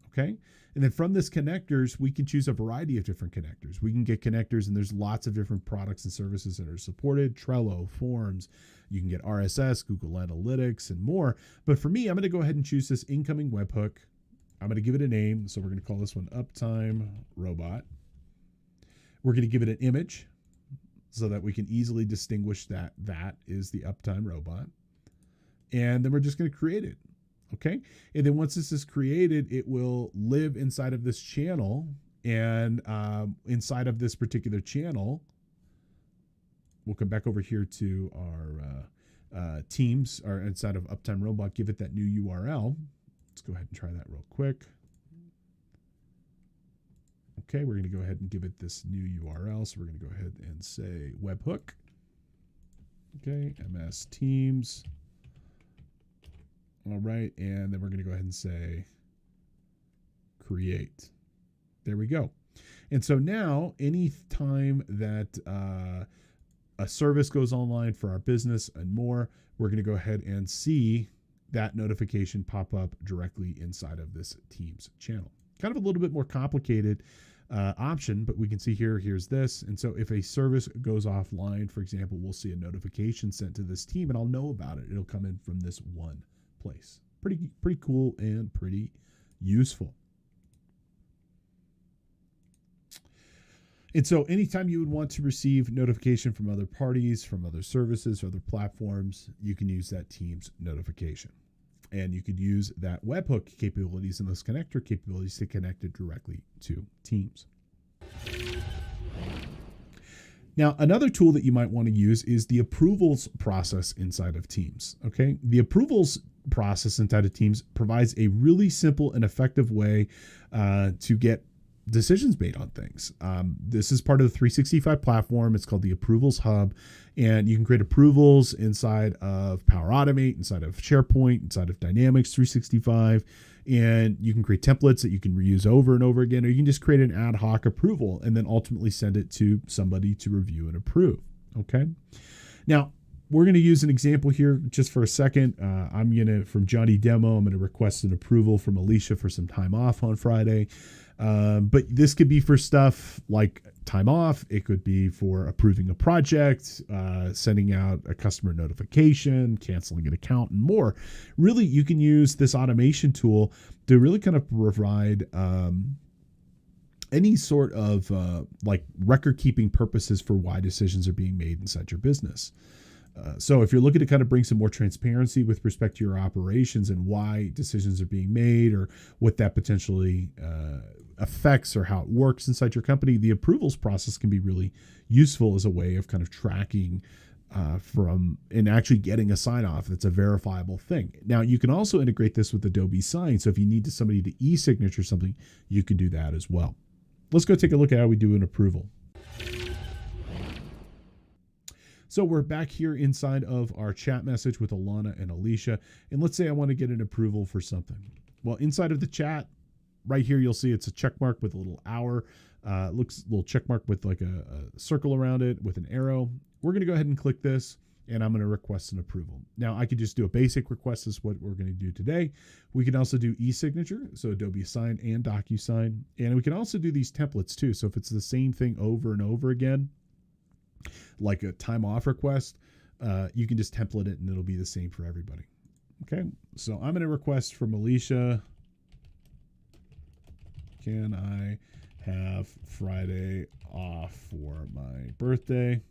[SPEAKER 1] Okay. And then from this connectors, we can choose a variety of different connectors. We can get connectors, and there's lots of different products and services that are supported: Trello, Forms, you can get RSS, Google Analytics, and more. But for me, I'm going to go ahead and choose this incoming webhook. I'm going to give it a name. So we're going to call this one Uptime Robot. We're going to give it an image so that we can easily distinguish that that is the Uptime Robot. And then we're just going to create it. Okay. And then once this is created, it will live inside of this channel, and inside of this particular channel, we'll come back over here to our Teams, or inside of Uptime Robot, give it that new URL. Let's go ahead and try that real quick. Okay. We're going to go ahead and give it this new URL. So we're going to go ahead and say webhook. Okay. MS Teams. All right, and then we're going to go ahead and say create. There we go. And so now, any time that a service goes online for our business and more, we're going to go ahead and see that notification pop up directly inside of this Teams channel. Kind of a little bit more complicated option, but we can see here, here's this. And so if a service goes offline, for example, we'll see a notification sent to this team, and I'll know about it. It'll come in from this one place. Pretty cool and pretty useful. And so anytime you would want to receive notification from other parties, from other services, or other platforms, you can use that Teams notification. And you could use that webhook capabilities and those connector capabilities to connect it directly to Teams. Now, another tool that you might want to use is the approvals process inside of Teams. Okay, the approvals process inside of Teams provides a really simple and effective way to get decisions made on things. This is part of the 365 platform. It's called the Approvals Hub, and you can create approvals inside of Power Automate, inside of SharePoint, inside of Dynamics 365, and you can create templates that you can reuse over and over again, or you can just create an ad hoc approval and then ultimately send it to somebody to review and approve. Okay. Now, we're going to use an example here just for a second. I'm going to, from Johnny Demo, I'm going to request an approval from Alicia for some time off on Friday. But this could be for stuff like time off. It could be for approving a project, sending out a customer notification, canceling an account, and more. Really, you can use this automation tool to really kind of provide any sort of like record keeping purposes for why decisions are being made inside your business. So if you're looking to kind of bring some more transparency with respect to your operations and why decisions are being made, or what that potentially affects or how it works inside your company, the approvals process can be really useful as a way of kind of tracking from and actually getting a sign off that's a verifiable thing. Now, you can also integrate this with Adobe Sign. So if you need somebody to e-signature something, you can do that as well. Let's go take a look at how we do an approval. So we're back here inside of our chat message with Alana and Alicia. And let's say I want to get an approval for something. Well, inside of the chat, right here, you'll see it's a check mark with a little hour. Looks a little check mark with like a circle around it with an arrow. We're going to go ahead and click this, and I'm going to request an approval. Now, I could just do a basic request. Is what we're going to do today. We can also do e-signature, so Adobe Sign and DocuSign. And we can also do these templates too. So if it's the same thing over and over again, like a time off request, you can just template it and it'll be the same for everybody. Okay, so I'm going to request from Alicia, can I have Friday off for my birthday?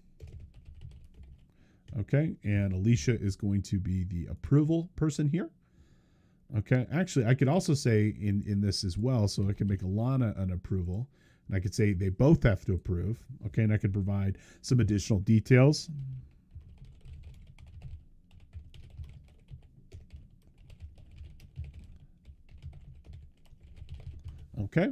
[SPEAKER 1] Okay, and Alicia is going to be the approval person here. Okay. Actually, I could also say in this as well. So I could make Alana an approval, and I could say they both have to approve. Okay. And I could provide some additional details. Okay.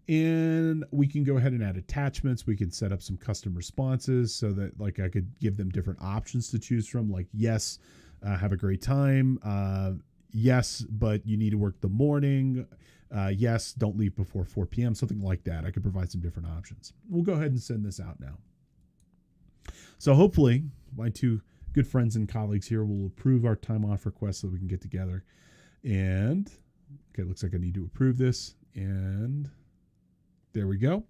[SPEAKER 1] And we can go ahead and add attachments. We can set up some custom responses so that like I could give them different options to choose from, like, yes, have a great time. Yes, but you need to work the morning. Yes, don't leave before 4 p.m., something like that. I could provide some different options. We'll go ahead and send this out now. So hopefully my two good friends and colleagues here will approve our time off request so we can get together. And okay, looks like I need to approve this. And there we go.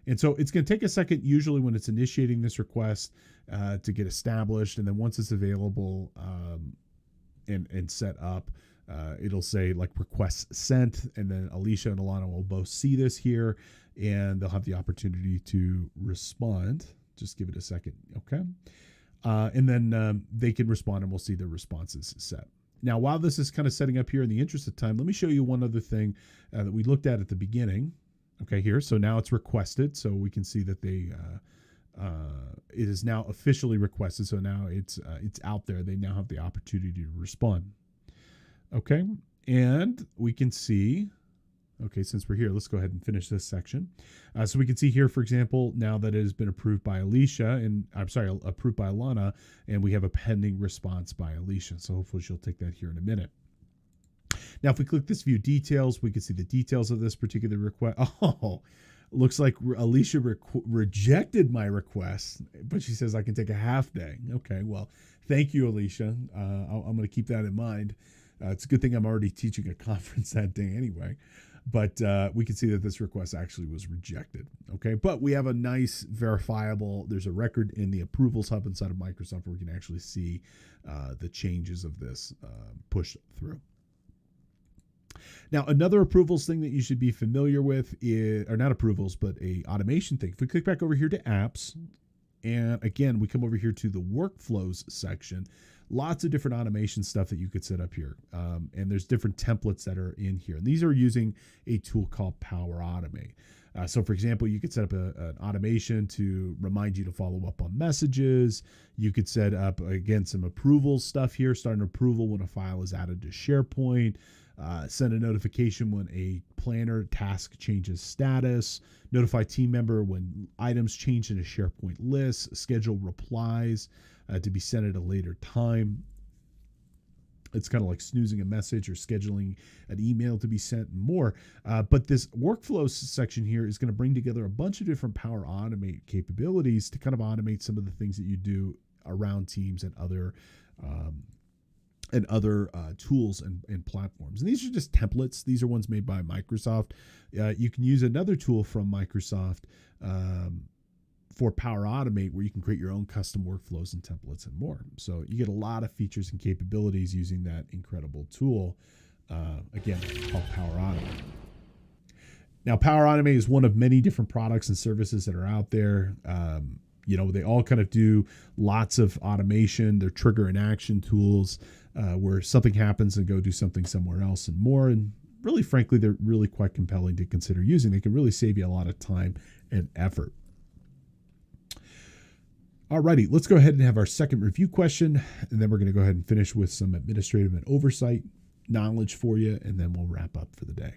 [SPEAKER 1] And so it's going to take a second, usually when it's initiating this request, to get established. And then once it's available and set up, it'll say like requests sent. And then Alicia and Alana will both see this here, and they'll have the opportunity to respond. Just give it a second. Okay. And then they can respond, and we'll see their responses set. Now, while this is kind of setting up here, in the interest of time, let me show you one other thing that we looked at the beginning. Okay, here. So now it's requested. So we can see that it is now officially requested. So now it's out there. They now have the opportunity to respond. Okay, and we can see. Okay, since we're here, let's go ahead and finish this section. So we can see here, for example, now that it has been approved by Alicia, and I'm sorry, approved by Alana, and we have a pending response by Alicia. So hopefully she'll take that here in a minute. Now, if we click this view details, we can see the details of this particular request. Oh, looks like Alicia rejected my request, but she says I can take a half day. Okay, well, thank you, Alicia. I'm going to keep that in mind. It's a good thing I'm already teaching a conference that day anyway. But we can see that this request actually was rejected. Okay, but we have a nice verifiable, there's a record in the approvals hub inside of Microsoft where we can actually see the changes of this pushed through. Now, another approvals thing that you should be familiar with is, or not approvals, but a automation thing. If we click back over here to apps, and again, we come over here to the workflows section, lots of different automation stuff that you could set up here. And there's different templates that are in here. And these are using a tool called Power Automate. So for example, you could set up an automation to remind you to follow up on messages. You could set up, again, some approval stuff here, start an approval when a file is added to SharePoint, send a notification when a planner task changes status, notify team member when items change in a SharePoint list, schedule replies to be sent at a later time. It's kind of like snoozing a message or scheduling an email to be sent and more. But this workflows section here is going to bring together a bunch of different Power Automate capabilities to kind of automate some of the things that you do around Teams and other tools and platforms. And these are just templates. These are ones made by Microsoft. You can use another tool from Microsoft for Power Automate, where you can create your own custom workflows and templates and more. So you get a lot of features and capabilities using that incredible tool, again, called Power Automate. Now, Power Automate is one of many different products and services that are out there. They all kind of do lots of automation. They're trigger and action tools where something happens and go do something somewhere else and more. And really, frankly, they're really quite compelling to consider using. They can really save you a lot of time and effort. Alrighty, let's go ahead and have our second review question, and then we're going to go ahead and finish with some administrative and oversight knowledge for you, and then we'll wrap up for the day.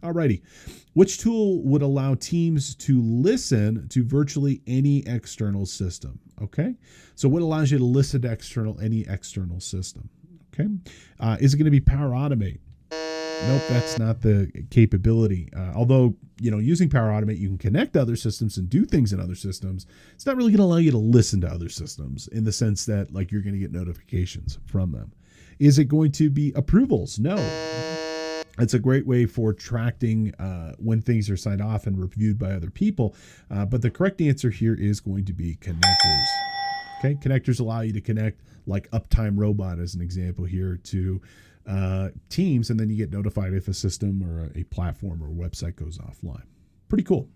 [SPEAKER 1] Alrighty, which tool would allow teams to listen to virtually any external system? Okay, so what allows you to listen to any external system? Okay, is it going to be Power Automate? Nope, that's not the capability. Although, using Power Automate, you can connect to other systems and do things in other systems. It's not really going to allow you to listen to other systems in the sense that like you're going to get notifications from them. Is it going to be approvals? No. It's a great way for tracking when things are signed off and reviewed by other people. But the correct answer here is going to be connectors. Okay, connectors allow you to connect, like Uptime Robot as an example here, to Teams, and then you get notified if a system or a platform or a website goes offline. Pretty cool.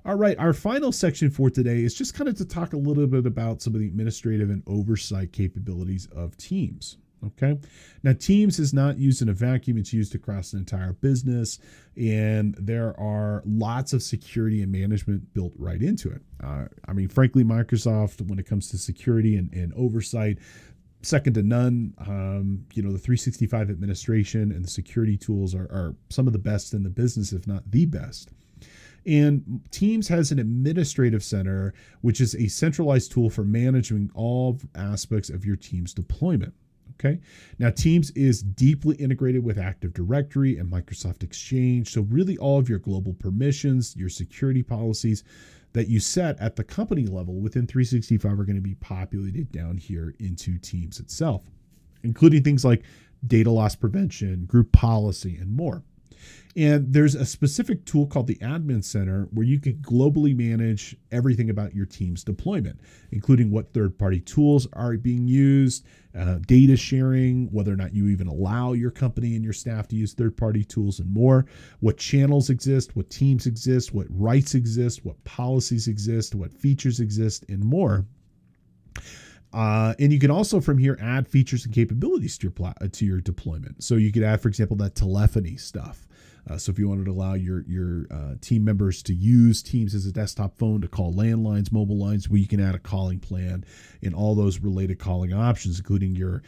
[SPEAKER 1] All right, our final section for today is just kind of to talk a little bit about some of the administrative and oversight capabilities of Teams. Okay, now Teams is not used in a vacuum, it's used across an entire business, and there are lots of security and management built right into it. Frankly, Microsoft, when it comes to security and oversight, second to none. The 365 administration and the security tools are some of the best in the business, if not the best. And Teams has an administrative center, which is a centralized tool for managing all aspects of your Teams deployment. Okay. Now, Teams is deeply integrated with Active Directory and Microsoft Exchange. So really all of your global permissions, your security policies that you set at the company level within 365 are going to be populated down here into Teams itself, including things like data loss prevention, group policy, and more. And there's a specific tool called the Admin Center where you can globally manage everything about your Teams deployment, including what third-party tools are being used, data sharing, whether or not you even allow your company and your staff to use third-party tools, and more, what channels exist, what teams exist, what rights exist, what policies exist, what features exist, and more. And you can also from here add features and capabilities to your deployment. So you could add, for example, that telephony stuff. So if you wanted to allow your team members to use Teams as a desktop phone to call landlines, mobile lines, well, you can add a calling plan and all those related calling options, including your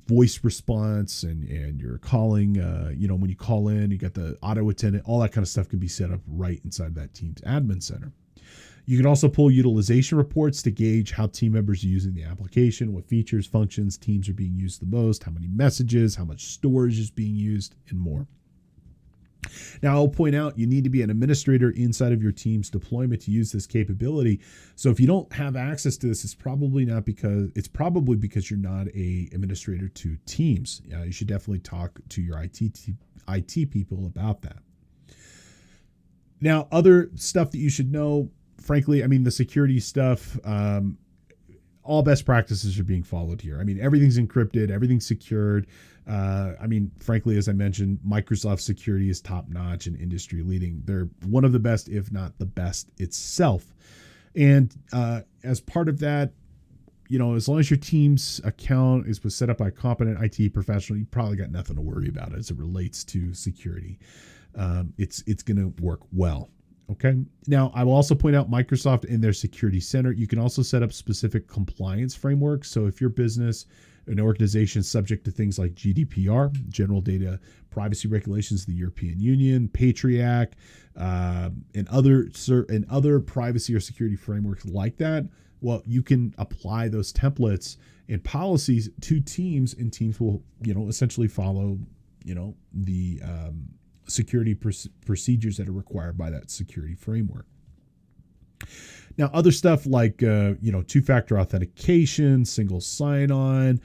[SPEAKER 1] voice response and your calling. When you call in, you got the auto attendant, all that kind of stuff can be set up right inside that Teams Admin Center. You can also pull utilization reports to gauge how team members are using the application, what features, functions, teams are being used the most, how many messages, how much storage is being used, and more. Now, I'll point out you need to be an administrator inside of your Teams deployment to use this capability. So if you don't have access to this, it's probably because you're not an administrator to Teams. You should definitely talk to your IT people about that. Now, other stuff that you should know, frankly, the security stuff, all best practices are being followed here. Everything's encrypted, everything's secured. Frankly, as I mentioned, Microsoft security is top notch and industry leading. They're one of the best, if not the best itself. And as part of that, as long as your Teams account was set up by a competent IT professional, you probably got nothing to worry about as it relates to security. It's going to work well. Okay. Now, I will also point out Microsoft in their security center. You can also set up specific compliance frameworks. So if your business, an organization is subject to things like GDPR, General Data Privacy Regulations of the European Union, Patriot Act, and other privacy or security frameworks like that, well, you can apply those templates and policies to Teams, and Teams will, essentially follow, the security procedures that are required by that security framework. Now, other stuff like, two-factor authentication, single sign-on,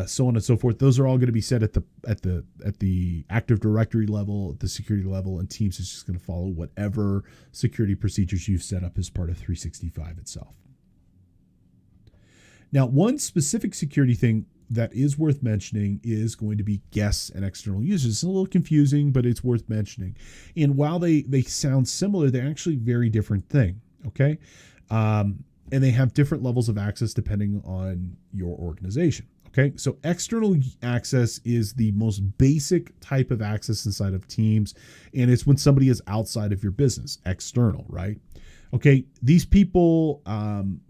[SPEAKER 1] so on and so forth. Those are all going to be set at the Active Directory level, the security level, and Teams is just going to follow whatever security procedures you've set up as part of 365 itself. Now, one specific security thing that is worth mentioning is going to be guests and external users. It's a little confusing, but it's worth mentioning. And while they sound similar, they're actually very different thing. Okay. And they have different levels of access depending on your organization. Okay. So external access is the most basic type of access inside of Teams. And it's when somebody is outside of your business, external, right? Okay, these people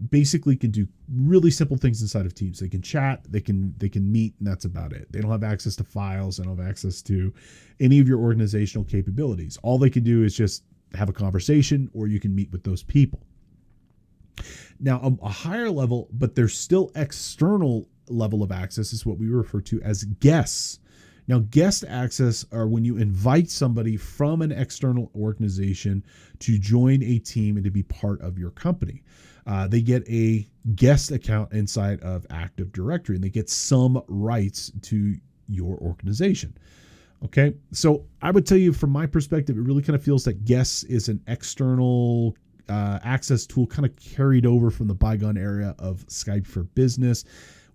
[SPEAKER 1] basically can do really simple things inside of Teams. They can chat, they can meet, and that's about it. They don't have access to files, they don't have access to any of your organizational capabilities. All they can do is just have a conversation, or you can meet with those people. Now, a higher level, but there's still external level of access, is what we refer to as guests. Now, guest access are when you invite somebody from an external organization to join a team and to be part of your company. They get a guest account inside of Active Directory, and they get some rights to your organization. Okay, so I would tell you from my perspective, it really kind of feels that guests is an external access tool kind of carried over from the bygone era of Skype for Business.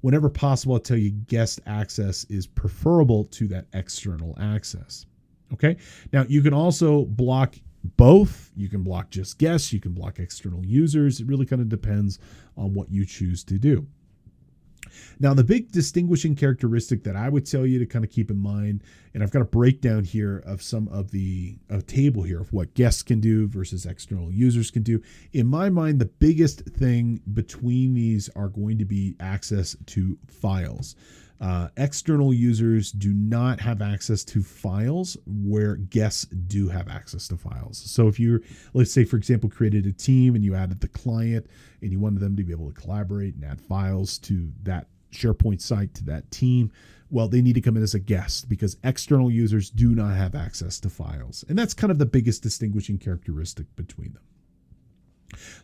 [SPEAKER 1] Whenever possible, I'll tell you guest access is preferable to that external access. Okay. Now, you can also block both. You can block just guests. You can block external users. It really kind of depends on what you choose to do. Now, the big distinguishing characteristic that I would tell you to kind of keep in mind, and I've got a breakdown here of some of a table here of what guests can do versus external users can do. In my mind, the biggest thing between these are going to be access to files. External users do not have access to files where guests do have access to files. So if you're, let's say, for example, created a team and you added the client and you wanted them to be able to collaborate and add files to that Sharepoint site, to that team, well, they need to come in as a guest because external users do not have access to files. And that's kind of the biggest distinguishing characteristic between them.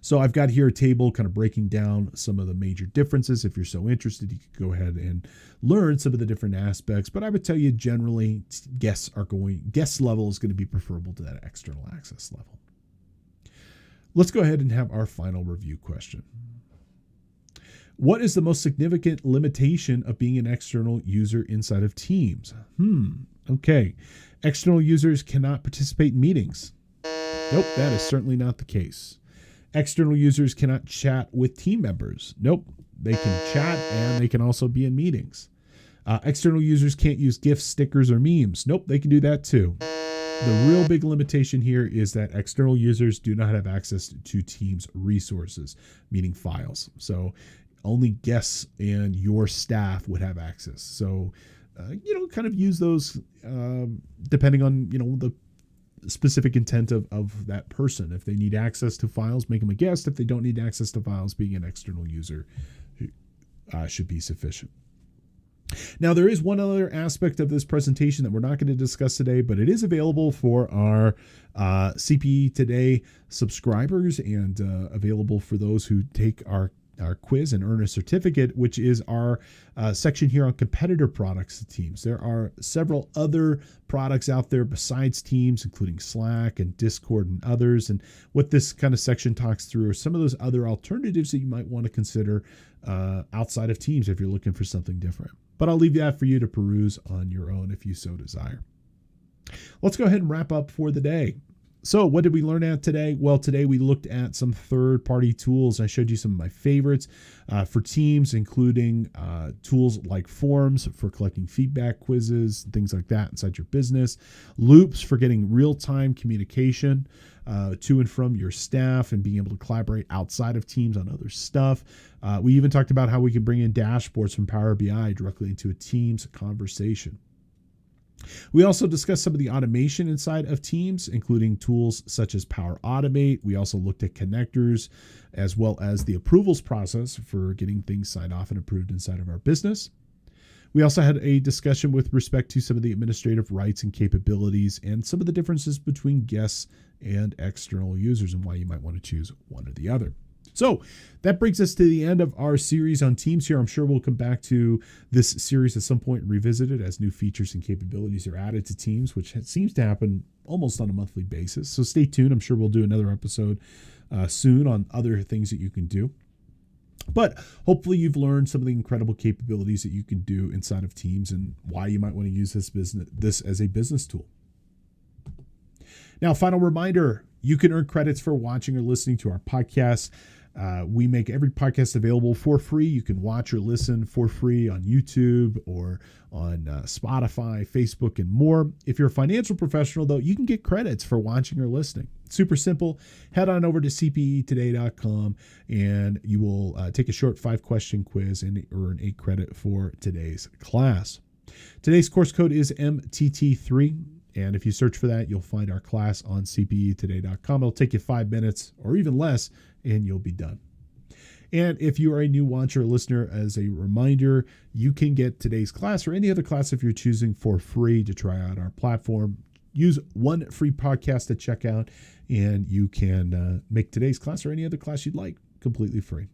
[SPEAKER 1] So I've got here a table kind of breaking down some of the major differences. If you're so interested, you could go ahead and learn some of the different aspects. But I would tell you generally guest level is going to be preferable to that external access level. Let's go ahead and have our final review question. What is the most significant limitation of being an external user inside of Teams? Okay. External users cannot participate in meetings. Nope, that is certainly not the case. External users cannot chat with team members. Nope, they can chat and they can also be in meetings. External users can't use GIFs, stickers, or memes. Nope, they can do that too. The real big limitation here is that external users do not have access to Teams resources, meaning files. So only guests and your staff would have access. So, kind of use those depending on, the specific intent of that person. If they need access to files, make them a guest. If they don't need access to files, being an external user should be sufficient. Now, there is one other aspect of this presentation that we're not going to discuss today, but it is available for our CPE Today subscribers and available for those who take our quiz and earn a certificate, which is our section here on competitor products to Teams. There are several other products out there besides Teams, including Slack and Discord and others. And what this kind of section talks through are some of those other alternatives that you might want to consider outside of Teams if you're looking for something different. But I'll leave that for you to peruse on your own if you so desire. Let's go ahead and wrap up for the day. So what did we learn at today? Well, today we looked at some third-party tools. I showed you some of my favorites for Teams, including tools like Forms for collecting feedback, quizzes, things like that inside your business. Loops for getting real-time communication to and from your staff and being able to collaborate outside of Teams on other stuff. We even talked about how we can bring in dashboards from Power BI directly into a Teams conversation. We also discussed some of the automation inside of Teams, including tools such as Power Automate. We also looked at connectors as well as the approvals process for getting things signed off and approved inside of our business. We also had a discussion with respect to some of the administrative rights and capabilities and some of the differences between guests and external users and why you might want to choose one or the other. So that brings us to the end of our series on Teams here. I'm sure we'll come back to this series at some point and revisit it as new features and capabilities are added to Teams, which seems to happen almost on a monthly basis. So stay tuned. I'm sure we'll do another episode soon on other things that you can do. But hopefully you've learned some of the incredible capabilities that you can do inside of Teams and why you might want to use this as a business tool. Now, final reminder, you can earn credits for watching or listening to our podcast. We make every podcast available for free. You can watch or listen for free on YouTube or on Spotify, Facebook, and more. If you're a financial professional, though, you can get credits for watching or listening. It's super simple. Head on over to cpetoday.com and you will take a short 5-question quiz and earn a credit for today's class. Today's course code is MTT3. And if you search for that, you'll find our class on cpetoday.com. It'll take you 5 minutes or even less, and you'll be done. And if you are a new watcher or listener, as a reminder, you can get today's class or any other class if you're choosing for free to try out our platform. Use one free podcast at checkout, and you can make today's class or any other class you'd like completely free.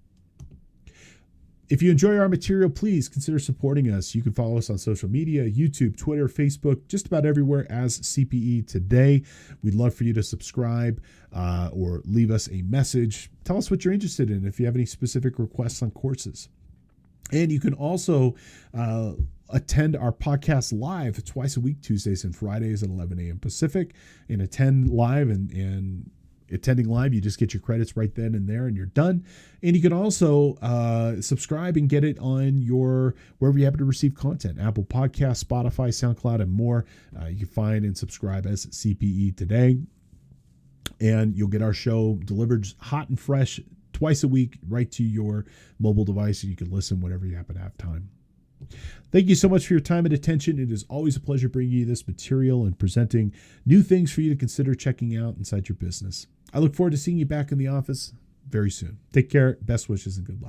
[SPEAKER 1] If you enjoy our material, please consider supporting us. You can follow us on social media, YouTube, Twitter, Facebook, just about everywhere as CPE Today. We'd love for you to subscribe or leave us a message. Tell us what you're interested in if you have any specific requests on courses. And you can also attend our podcast live twice a week, Tuesdays and Fridays at 11 a.m. Pacific, and attend live and attending live, you just get your credits right then and there and you're done. And you can also subscribe and get it on your wherever you happen to receive content, Apple Podcasts, Spotify, SoundCloud, and more. You can find and subscribe as CPE today. And you'll get our show delivered hot and fresh twice a week right to your mobile device, and you can listen whenever you happen to have time. Thank you so much for your time and attention. It is always a pleasure bringing you this material and presenting new things for you to consider checking out inside your business. I look forward to seeing you back in the office very soon. Take care. Best wishes and good luck.